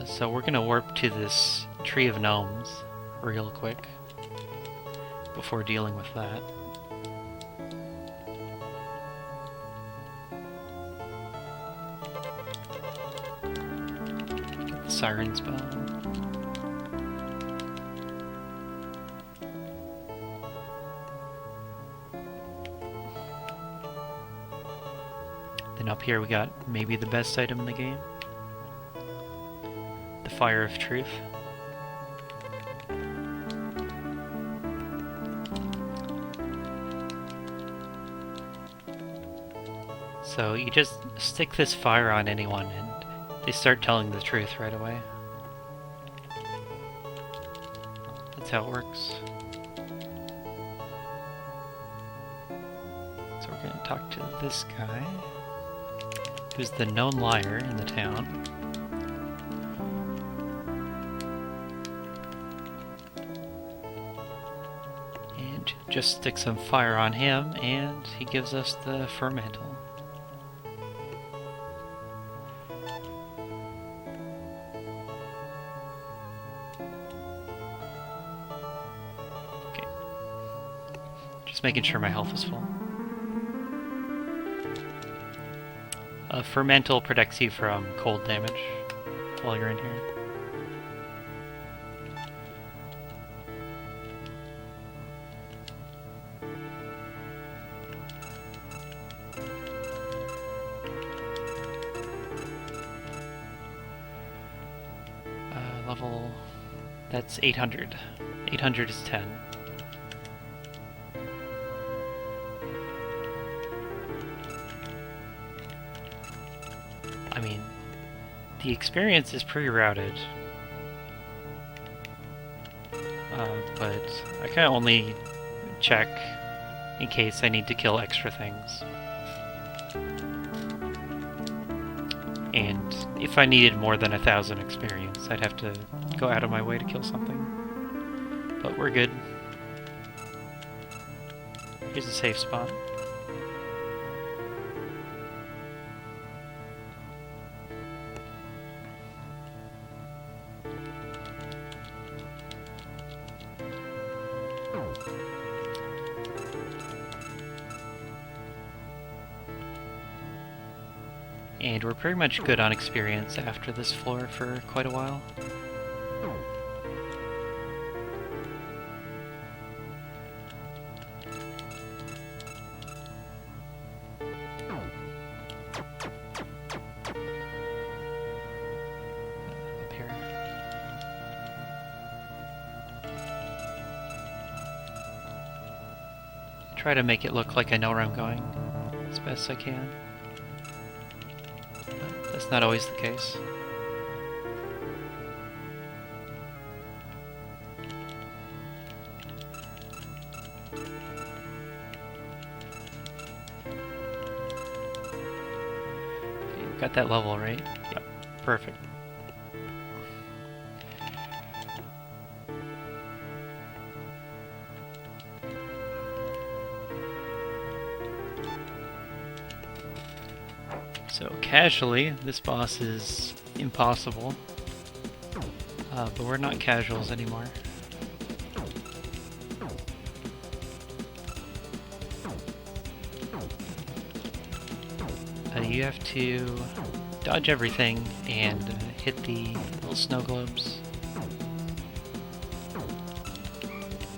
So we're gonna warp to this Tree of Gnomes real quick before dealing with that. Get the Siren's Bell. Then up here we got maybe the best item in the game. The Fire of Truth. So you just stick this fire on anyone and they start telling the truth right away. That's how it works. So we're going to talk to this guy, who's the known liar in the town. And just stick some fire on him and he gives us the fur mantle. Making sure my health is full. Fermental protects you from cold damage while you're in here. Level... that's 800. 800 is 10. I mean, the experience is pre-routed, but I kind of only check in case I need to kill extra things. And if I needed more than 1,000 experience, I'd have to go out of my way to kill something. But we're good. Here's a safe spot. And we're pretty much good on experience after this floor for quite a while. Up here. Try to make it look like I know where I'm going as best I can. That's not always the case. Okay, got that level, right? Yep, perfect. So casually, this boss is impossible, but we're not casuals anymore. You have to dodge everything and hit the little snow globes.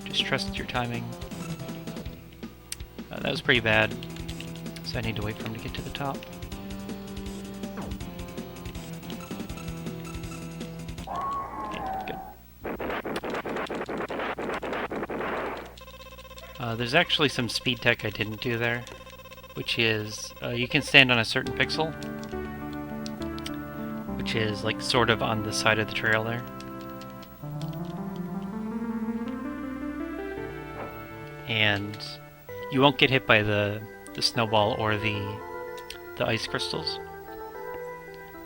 Just trust your timing. That was pretty bad, so I need to wait for him to get to the top. There's actually some speed tech I didn't do there, which is you can stand on a certain pixel, which is like sort of on the side of the trail there. And you won't get hit by the snowball or the ice crystals.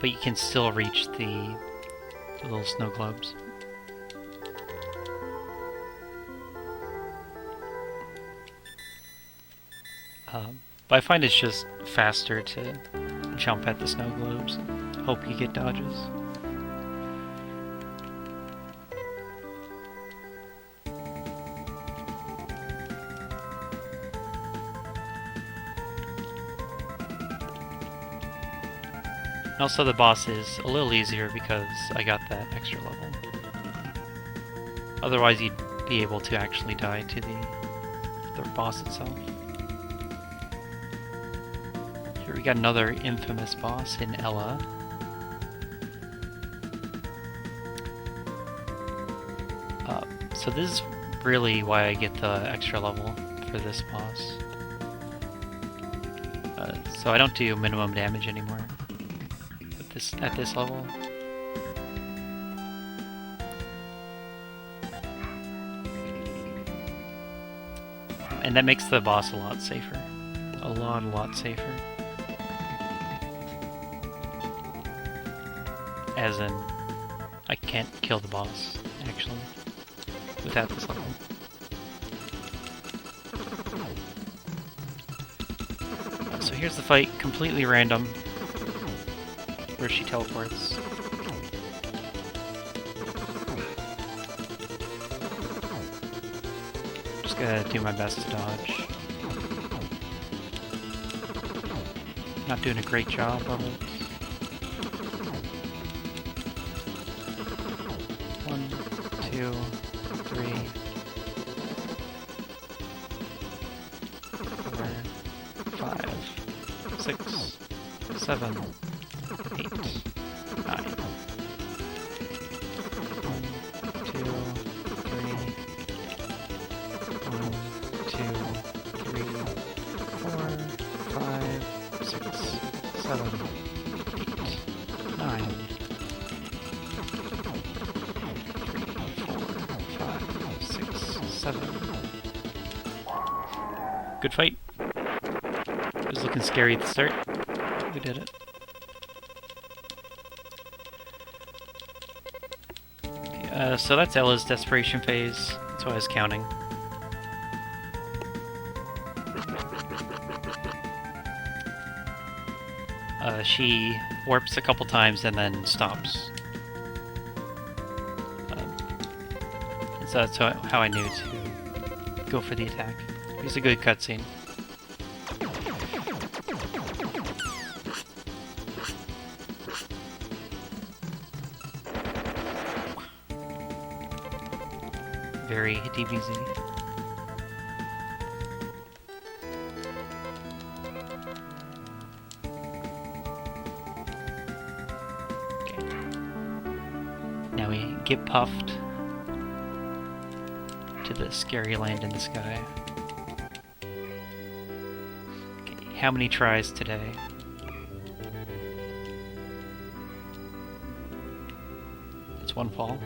but you can still reach the little snow globes. But I find it's just faster to jump at the snow globes and hope you get dodges. And also the boss is a little easier because I got that extra level. Otherwise you'd be able to actually die to the boss itself. Here we got another infamous boss in Ella. So this is really why I get the extra level for this boss. So I don't do minimum damage anymore at this level. And that makes the boss a lot safer. A lot safer. As in, I can't kill the boss, actually, without this level. So here's the fight, completely random, where she teleports. Just gonna do my best to dodge. Not doing a great job of it. 1, 2, 3, 4, 5, 6, 7, 8, 9. 1, 2, 3. 1, 2, 3, 4, 5, 6, 7, 8, 9. 7. Good fight. It was looking scary at the start. We did it. Okay, so that's Ella's desperation phase. That's what I was counting. She warps a couple times and then stops. So that's how I knew to go for the attack. It was a good cutscene. Very DBZ. Okay. Now we get puffed to the scary land in the sky. Okay, how many tries today? It's one fall.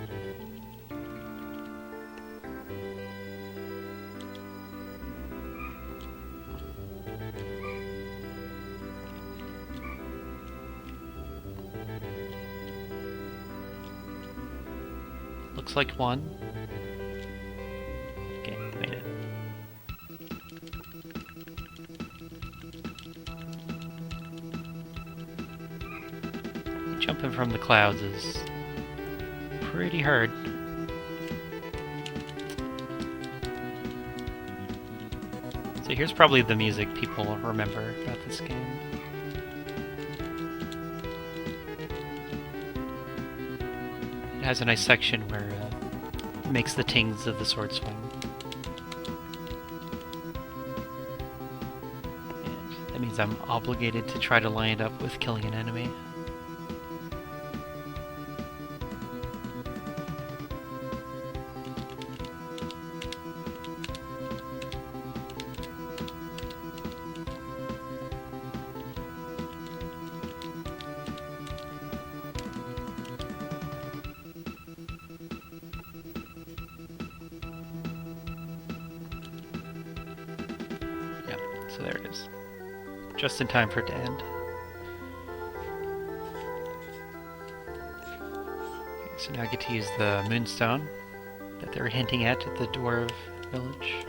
Looks like one. Okay, made it. Jumping from the clouds is pretty hard. So here's probably the music people remember about this game. It has a nice section where it makes the tings of the sword swing. And that means I'm obligated to try to line it up with killing an enemy. So there it is. Just in time for it to end. So now I get to use the moonstone that they were hinting at the dwarf village.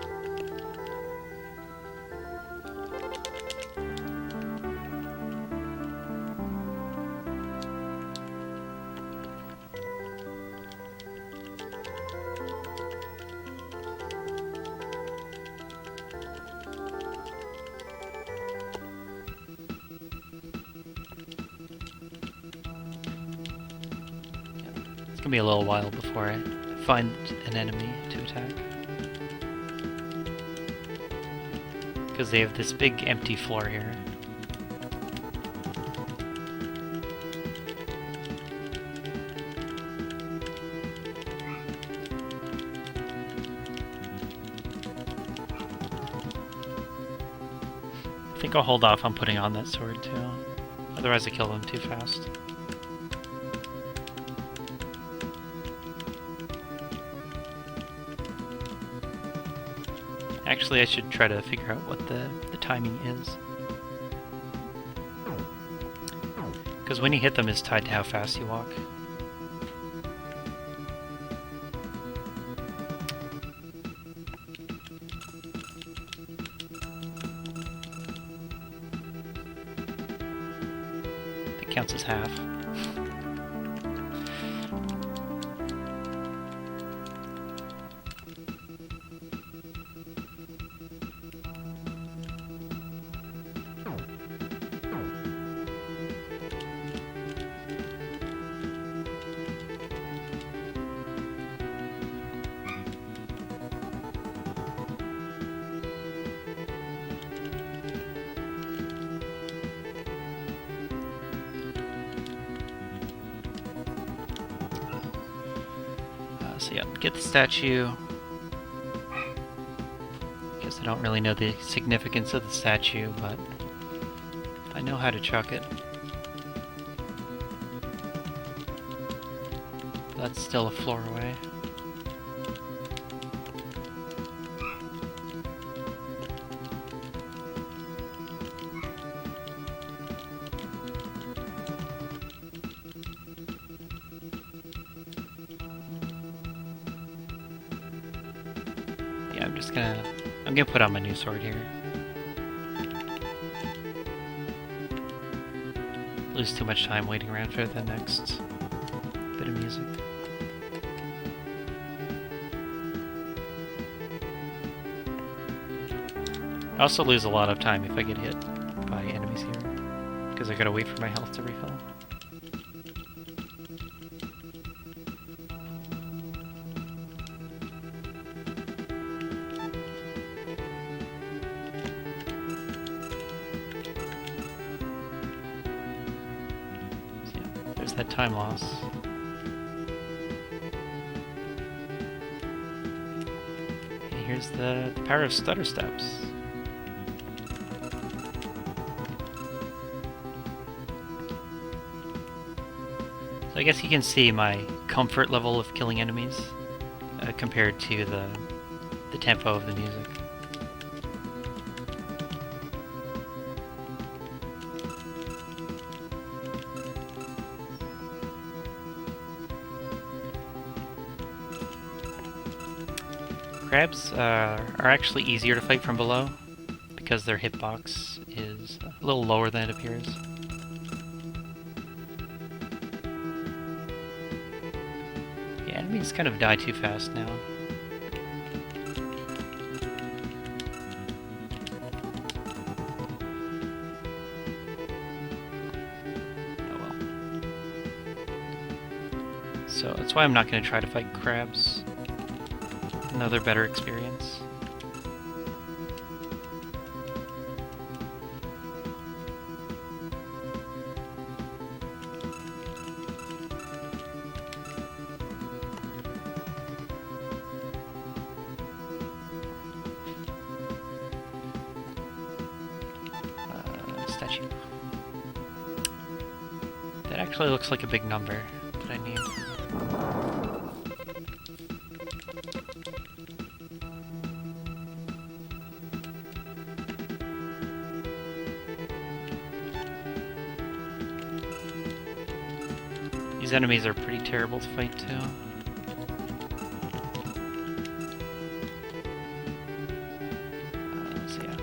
It's gonna be a little while before I find an enemy to attack. Because they have this big empty floor here. I think I'll hold off on putting on that sword too. Otherwise I kill them too fast. Actually, I should try to figure out what the timing is. Because when you hit them, it's tied to how fast you walk. That counts as half. So yeah, get the statue. Guess I don't really know the significance of the statue, but I know how to chuck it. That's still a floor away. I'm gonna put on my new sword here. Lose too much time waiting around for the next bit of music. I also lose a lot of time if I get hit by enemies here, because I gotta wait for my health to refill. That time loss. And here's the power of stutter steps. So I guess you can see my comfort level of killing enemies compared to the tempo of the music. Crabs are actually easier to fight from below because their hitbox is a little lower than it appears. Yeah, enemies kind of die too fast now. Oh well. So that's why I'm not going to try to fight crabs. Another better experience. Statue. That actually looks like a big number that I need. These enemies are pretty terrible to fight too. So yeah.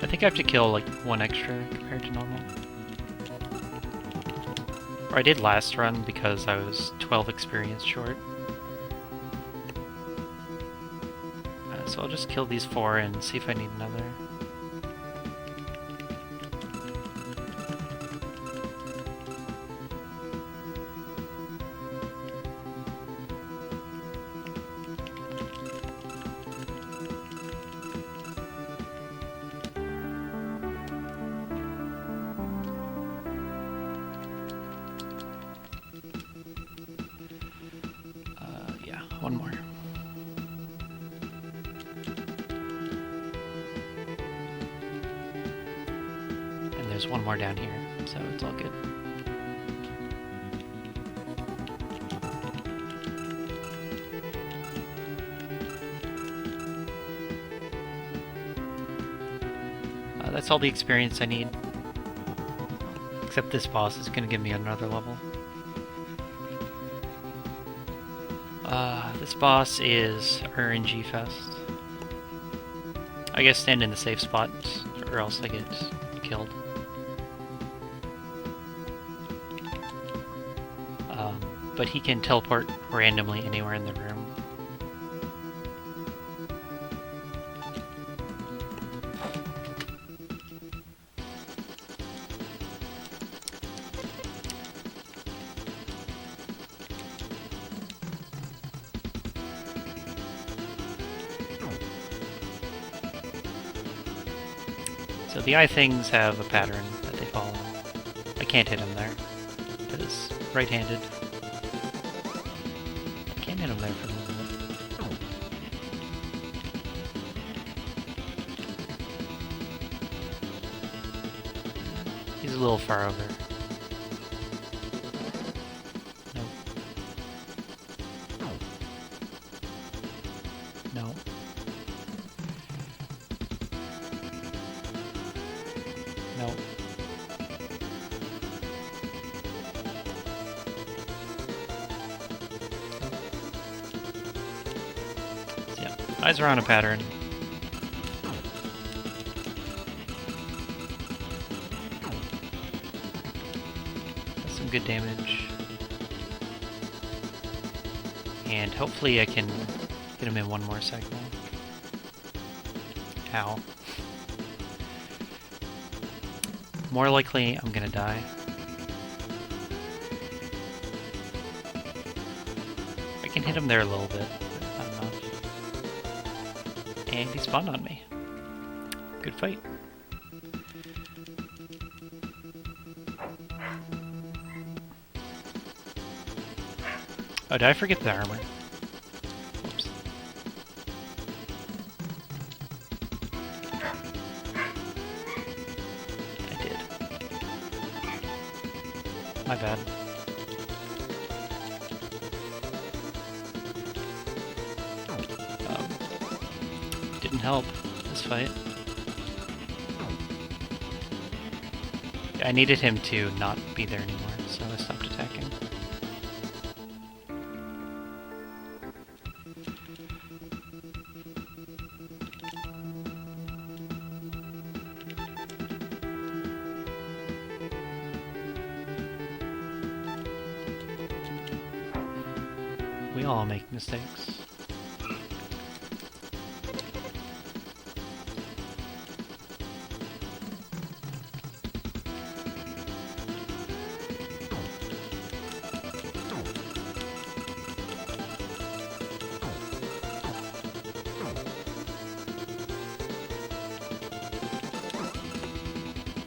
I think I have to kill like one extra compared to normal. Or I did last run because I was 12 experience short. So I'll just kill these 4 and see if I need another. Yeah, one more. There's one more down here, so it's all good. That's all the experience I need. Except this boss is going to give me another level. This boss is RNG Fest. I guess stand in the safe spot, or else I get killed. But he can teleport randomly anywhere in the room. So the eye things have a pattern that they follow. I can't hit him there, because right-handed. Can't hit him there for a little bit. He's a little far over. Nope. No. No. Yeah, eyes are on a pattern. That's some good damage. And hopefully I can get him in one more cycle. Ow. More likely, I'm gonna die. I can hit him there a little bit, but not enough. And he spawned on me. Good fight. Oh, did I forget the armor? Whoops. My bad. Didn't help this fight. I needed him to not be there anymore, so I stopped attacking. We all make mistakes.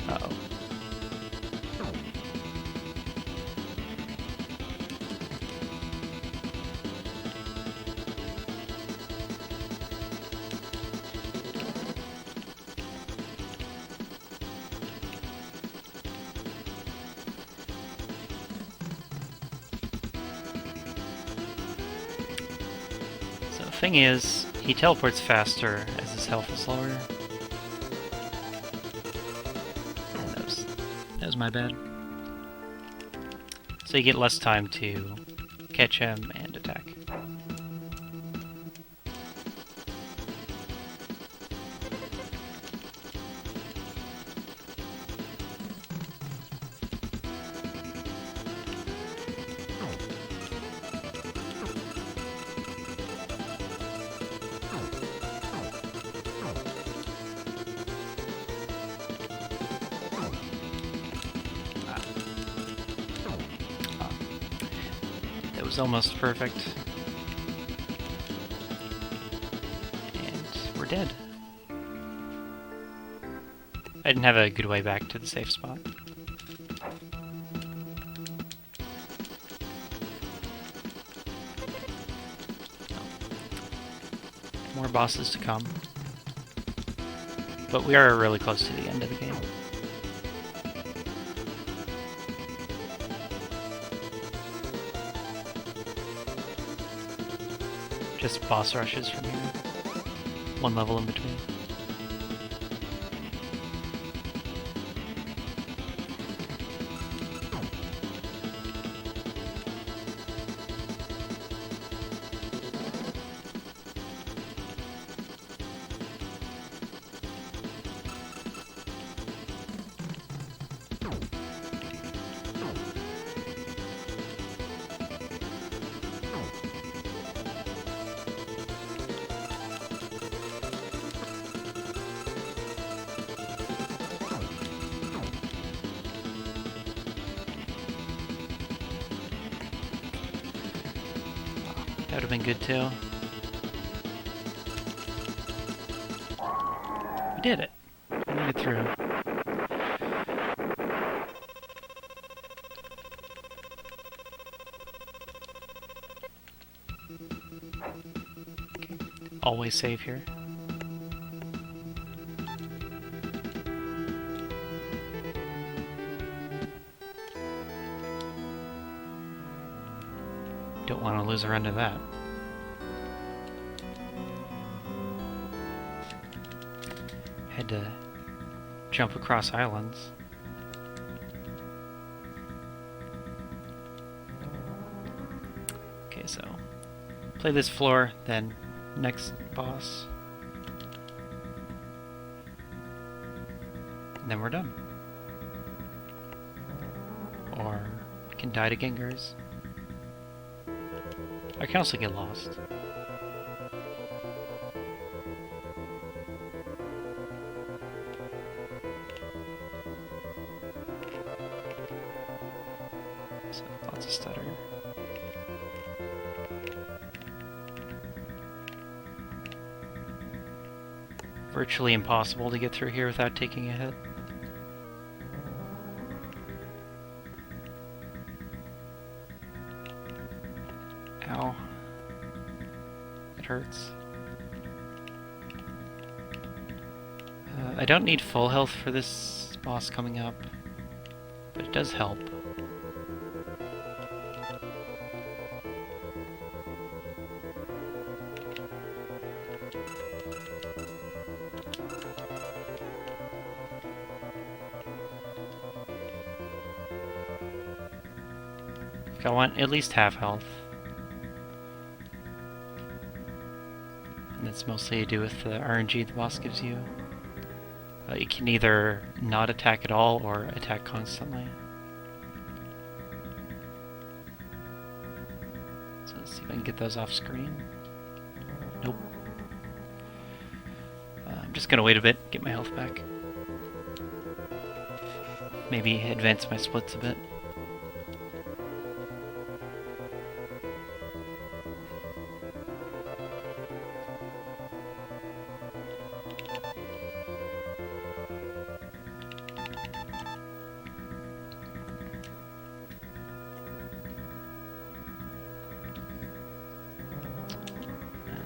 Uh-oh. The thing is, he teleports faster as his health is lower. That was my bad. So you get less time to catch him and attack. That was almost perfect. And we're dead. I didn't have a good way back to the safe spot. More bosses to come. But we are really close to the end of the game. Just boss rushes from here. One level in between. That would have been good too. We did it. We made it through. Okay. Always save here. Don't want to lose a run to that. Had to jump across islands. Okay, so play this floor, then next boss. And then we're done. Or we can die to Gengars. I can also get lost. So, lots of stutter. Virtually impossible to get through here without taking a hit. Ow. It hurts. I don't need full health for this boss coming up, but it does help. I want at least half health. And that's mostly to do with the RNG the boss gives you. You can either not attack at all or attack constantly. So let's see if I can get those off screen. Nope. I'm just gonna wait a bit, get my health back. Maybe advance my splits a bit.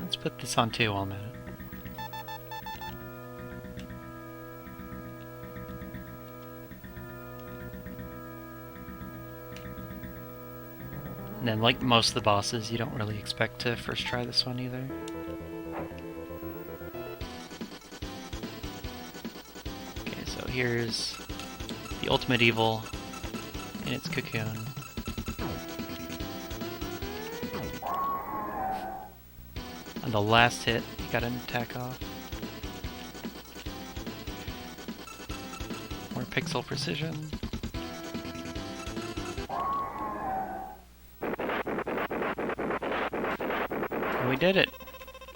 Let's put this on too while I'm at it. And then, like most of the bosses, you don't really expect to first try this one either. Okay, so here's the ultimate evil in its cocoon. On the last hit, you got an attack off. More pixel precision. And we did it!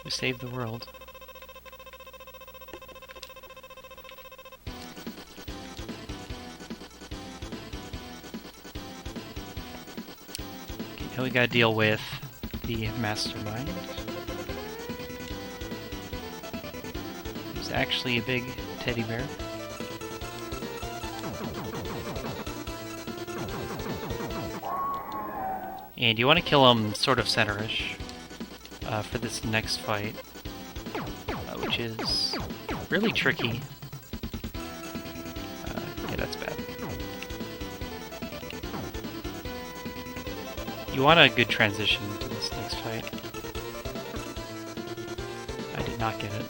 We saved the world. Okay, now we gotta deal with the mastermind. Who's actually a big teddy bear. And you want to kill him sort of center-ish for this next fight, which is really tricky. Yeah, that's bad. You want a good transition to this next fight. I did not get it.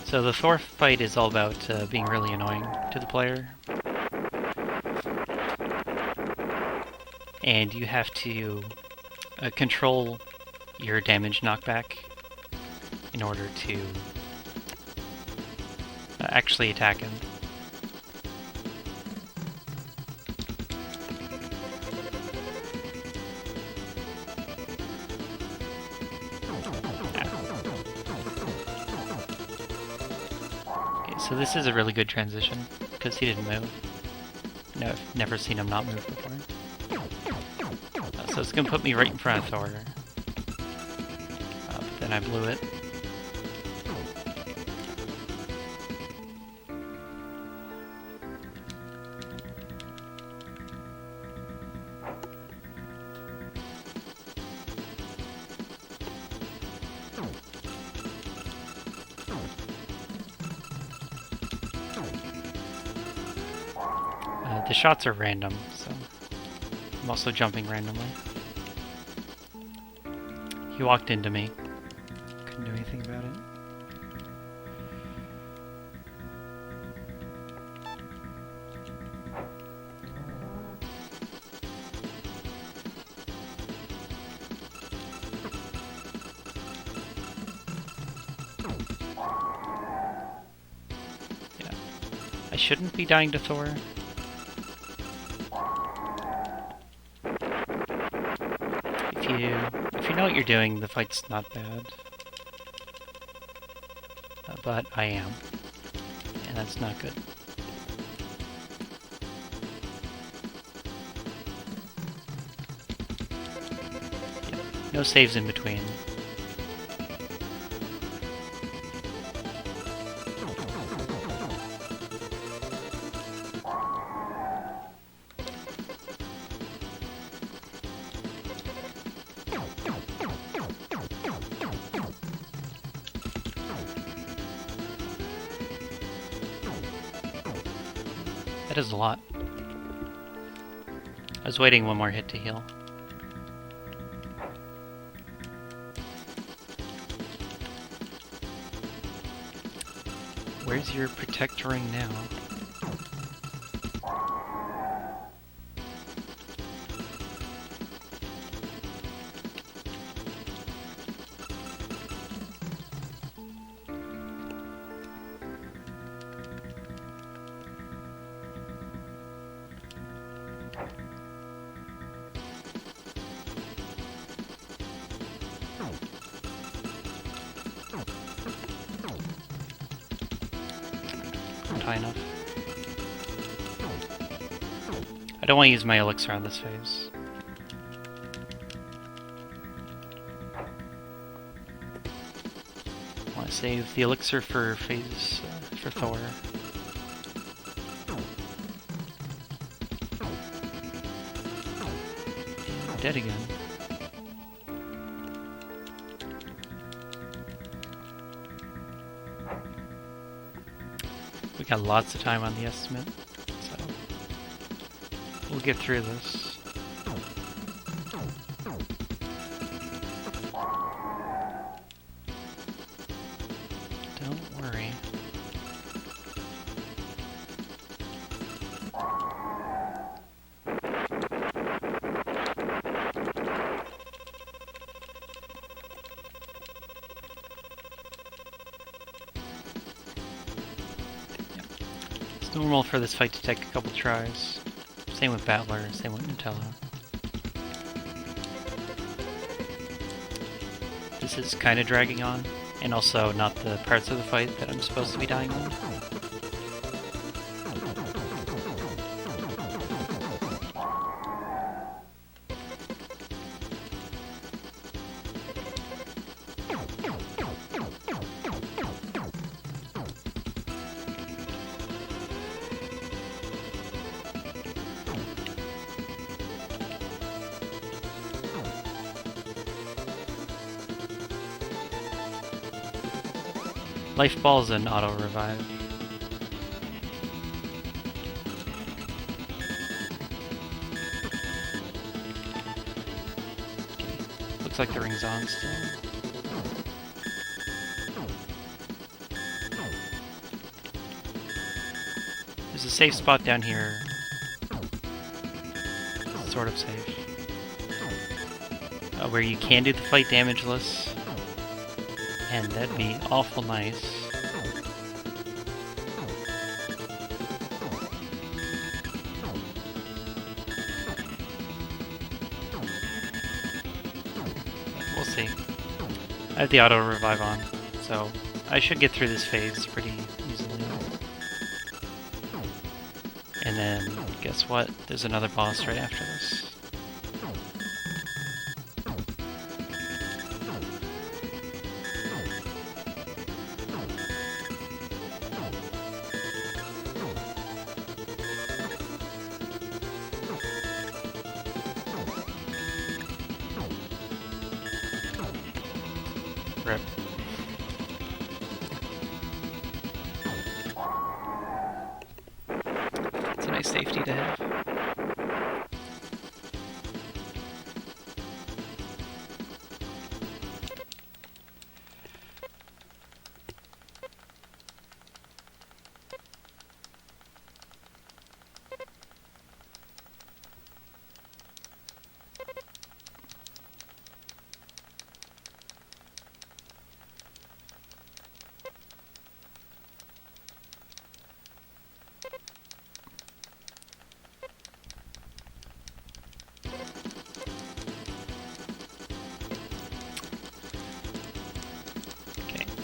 So the Thor fight is all about being really annoying to the player. And you have to control your damage knockback in order to actually attack him. So this is a really good transition, because he didn't move. No, I've never seen him not move before. So it's going to put me right in front of Thor. But then I blew it. The shots are random, so I'm also jumping randomly. He walked into me. Couldn't do anything about it. Yeah. I shouldn't be dying to Thor. If you know what you're doing, the fight's not bad. But I am. And that's not good. Yeah, no saves in between. That is a lot. I was waiting one more hit to heal. Where's your protect ring now? High enough. I don't want to use my elixir on this phase. I want to save the elixir for phase for Thor. And I'm dead again. We got lots of time on the estimate, so We'll get through this. Don't worry. It's normal for this fight to take a couple tries. Same with Battler, same with Nutella. This is kind of dragging on, and also not the parts of the fight that I'm supposed to be dying on. Life balls and auto revive. Okay. Looks like the ring's on still. There's a safe spot down here. Sort of safe. Where you can do the fight damageless. And that'd be awful nice. We'll see. I have the auto revive on, so I should get through this phase pretty easily. And then, guess what? There's another boss right after this. Rip. It's a nice safety to have.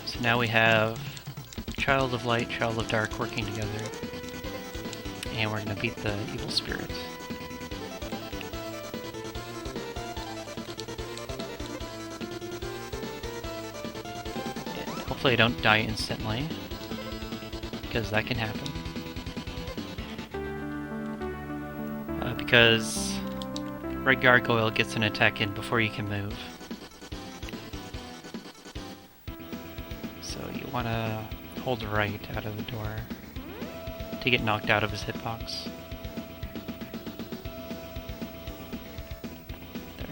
So now we have Child of Light, Child of Dark working together. And we're going to beat the evil spirits. And hopefully I don't die instantly, because that can happen. Because Red Gargoyle gets an attack in before you can move. So you want to hold right out of the door to get knocked out of his hitbox. There.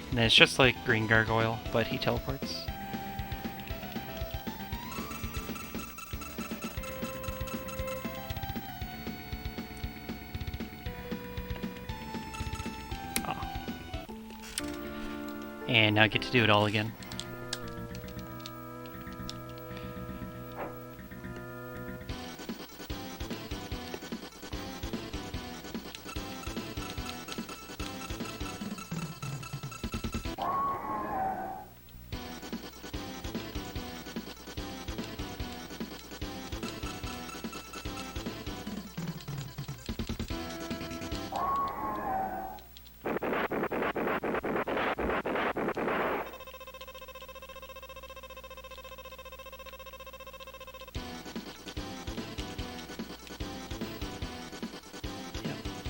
And then it's just like Green Gargoyle, but he teleports. And now I get to do it all again.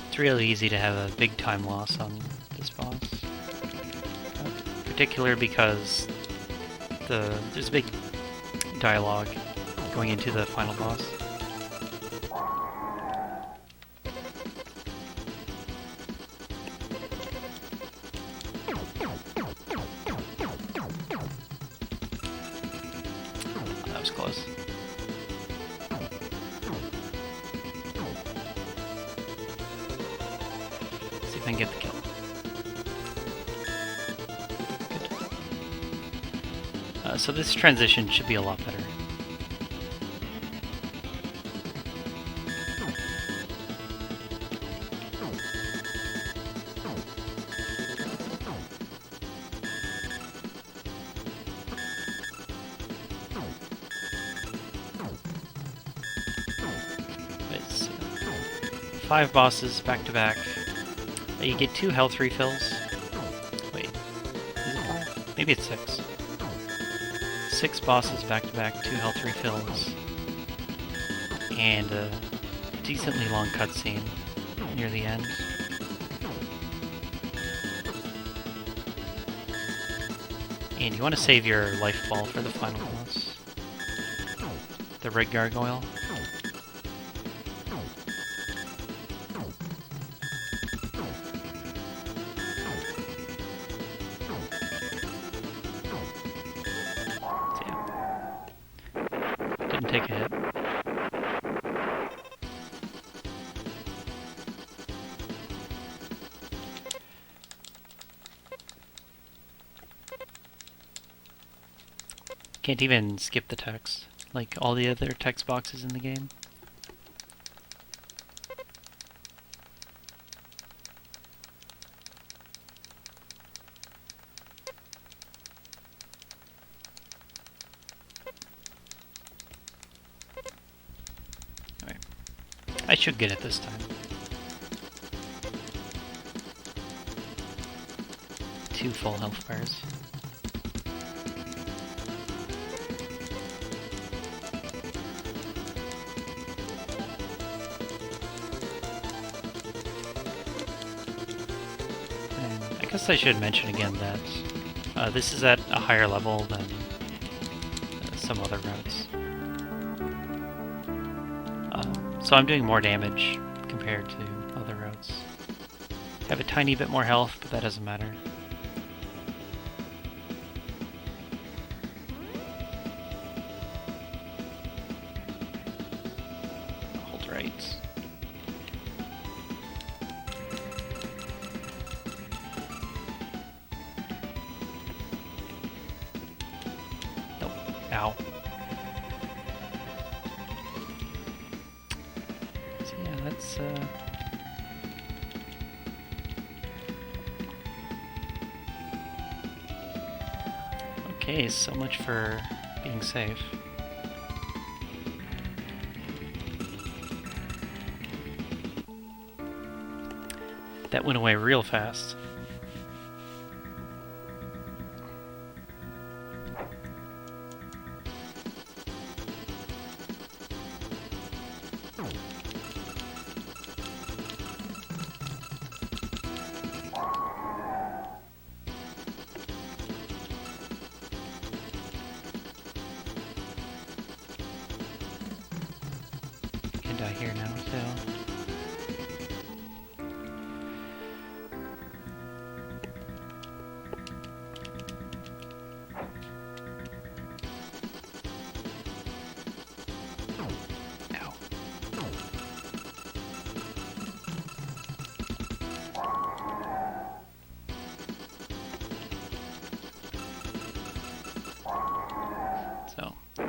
It's really easy to have a big time loss on this boss. Particular because there's a big dialogue going into the final boss. That was close. See if I can get the kill. Good. So this transition should be a lot better. It's 5 bosses back to back. You get 2 health refills. Wait, is it 5? Maybe it's 6. 6 bosses back to back, 2 health refills, and a decently long cutscene near the end. And you want to save your life ball for the final boss. The red gargoyle. Didn't take a hit. Can't even skip the text, like all the other text boxes in the game. Alright. I should get it this time. 2 full health bars. I guess I should mention again that this is at a higher level than some other routes. So I'm doing more damage compared to other routes. I have a tiny bit more health, but that doesn't matter. Hold right. Ow. So yeah, that's okay, so much for being safe. That went away real fast. Can die here now, too.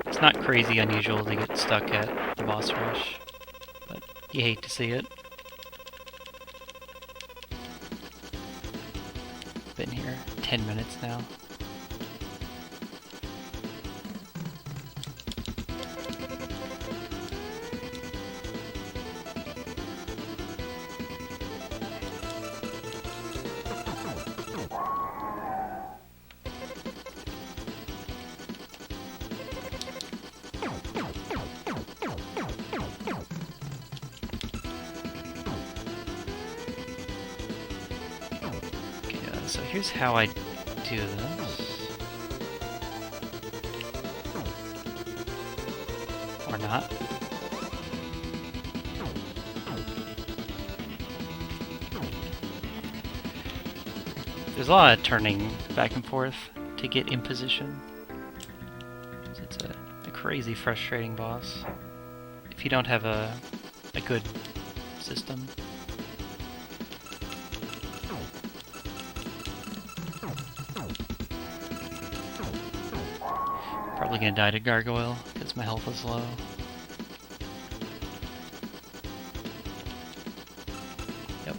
It's not crazy unusual to get stuck at the boss rush, but you hate to see it. Been here 10 minutes now. So here's how I do this. Or not. There's a lot of turning back and forth to get in position. It's a crazy frustrating boss if you don't have a good system. Probably gonna die to gargoyle because my health is low. Yep.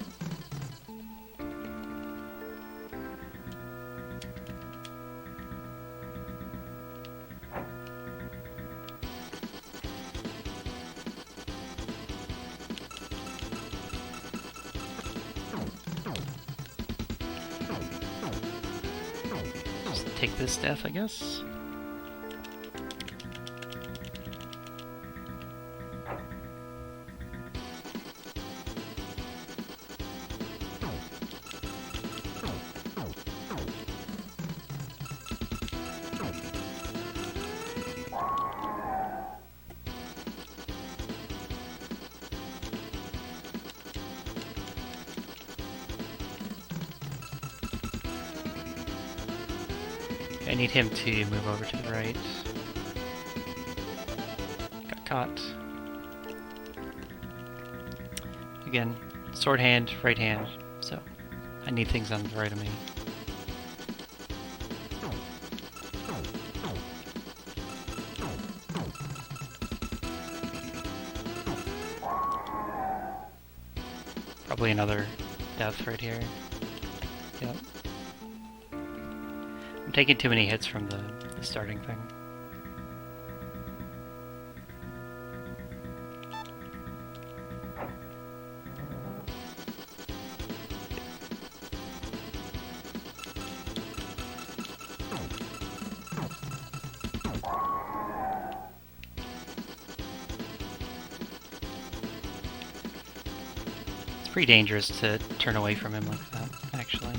Just take this death, I guess. I need him to move over to the right. Got caught. Again, sword hand, right hand, so I need things on the right of me. Probably another death right here. Yep. I'm taking too many hits from the starting thing. It's pretty dangerous to turn away from him like that, actually.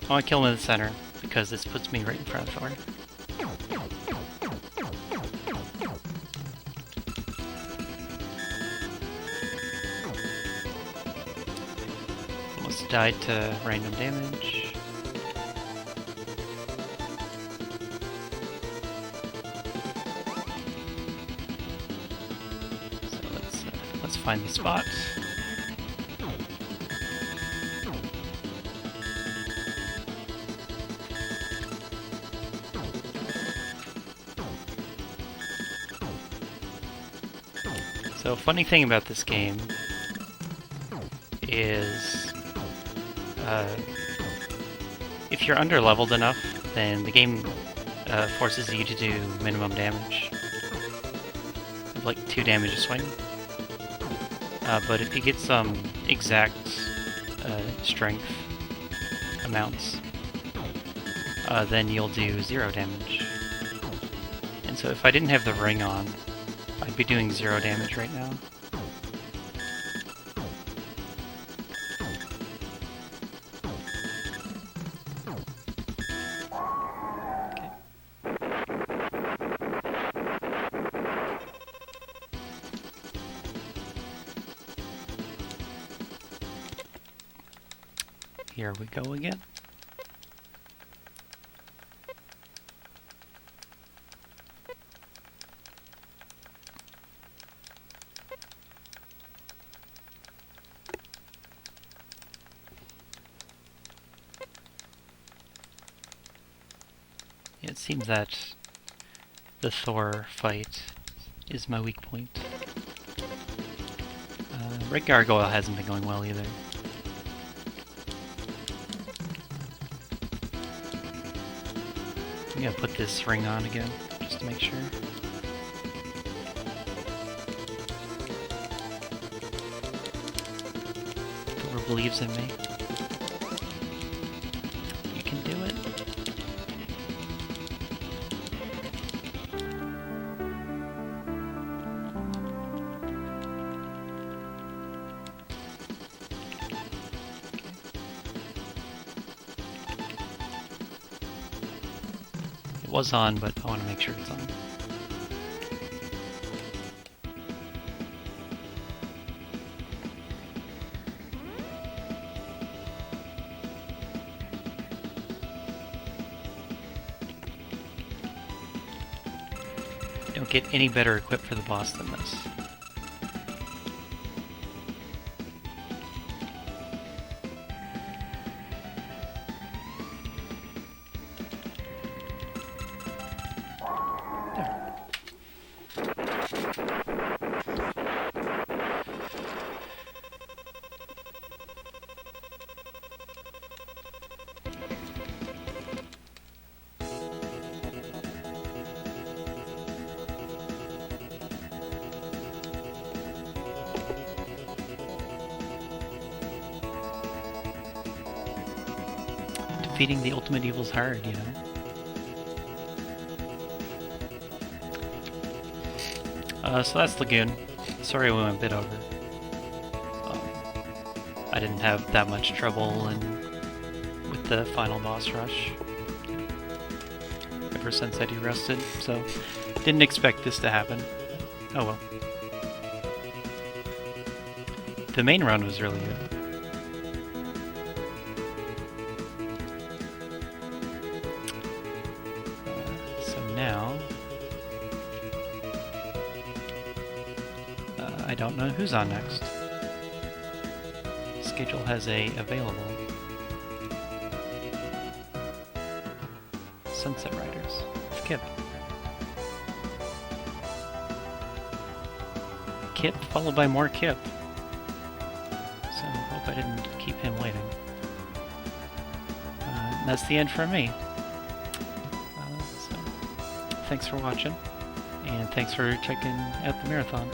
I want to kill him in the center, because this puts me right in front of Thor. Almost died to random damage. So let's find the spot. So, funny thing about this game is if you're under-leveled enough, then the game forces you to do minimum damage. Like 2 damage a swing. But if you get some exact strength amounts, then you'll do 0 damage. And so if I didn't have the ring on, I'd be doing 0 damage right now. Okay. Here we go again. It seems that the Thor fight is my weak point. Red Gargoyle hasn't been going well either. I'm gonna put this ring on again, just to make sure. The world believes in me. You can do it. It was on, but I want to make sure it's on. Don't get any better equipped for the boss than this. Defeating the ultimate evil's hard, you know? So that's Lagoon. Sorry we went a bit over. I didn't have that much trouble with the final boss rush ever since I de-rusted, so didn't expect this to happen. Oh well. The main run was really good. Now, I don't know who's on next. Schedule has a available. Sunset Riders. It's Kip. Kip followed by more Kip. So I hope I didn't keep him waiting. That's the end for me. Thanks for watching, and thanks for checking out the marathon.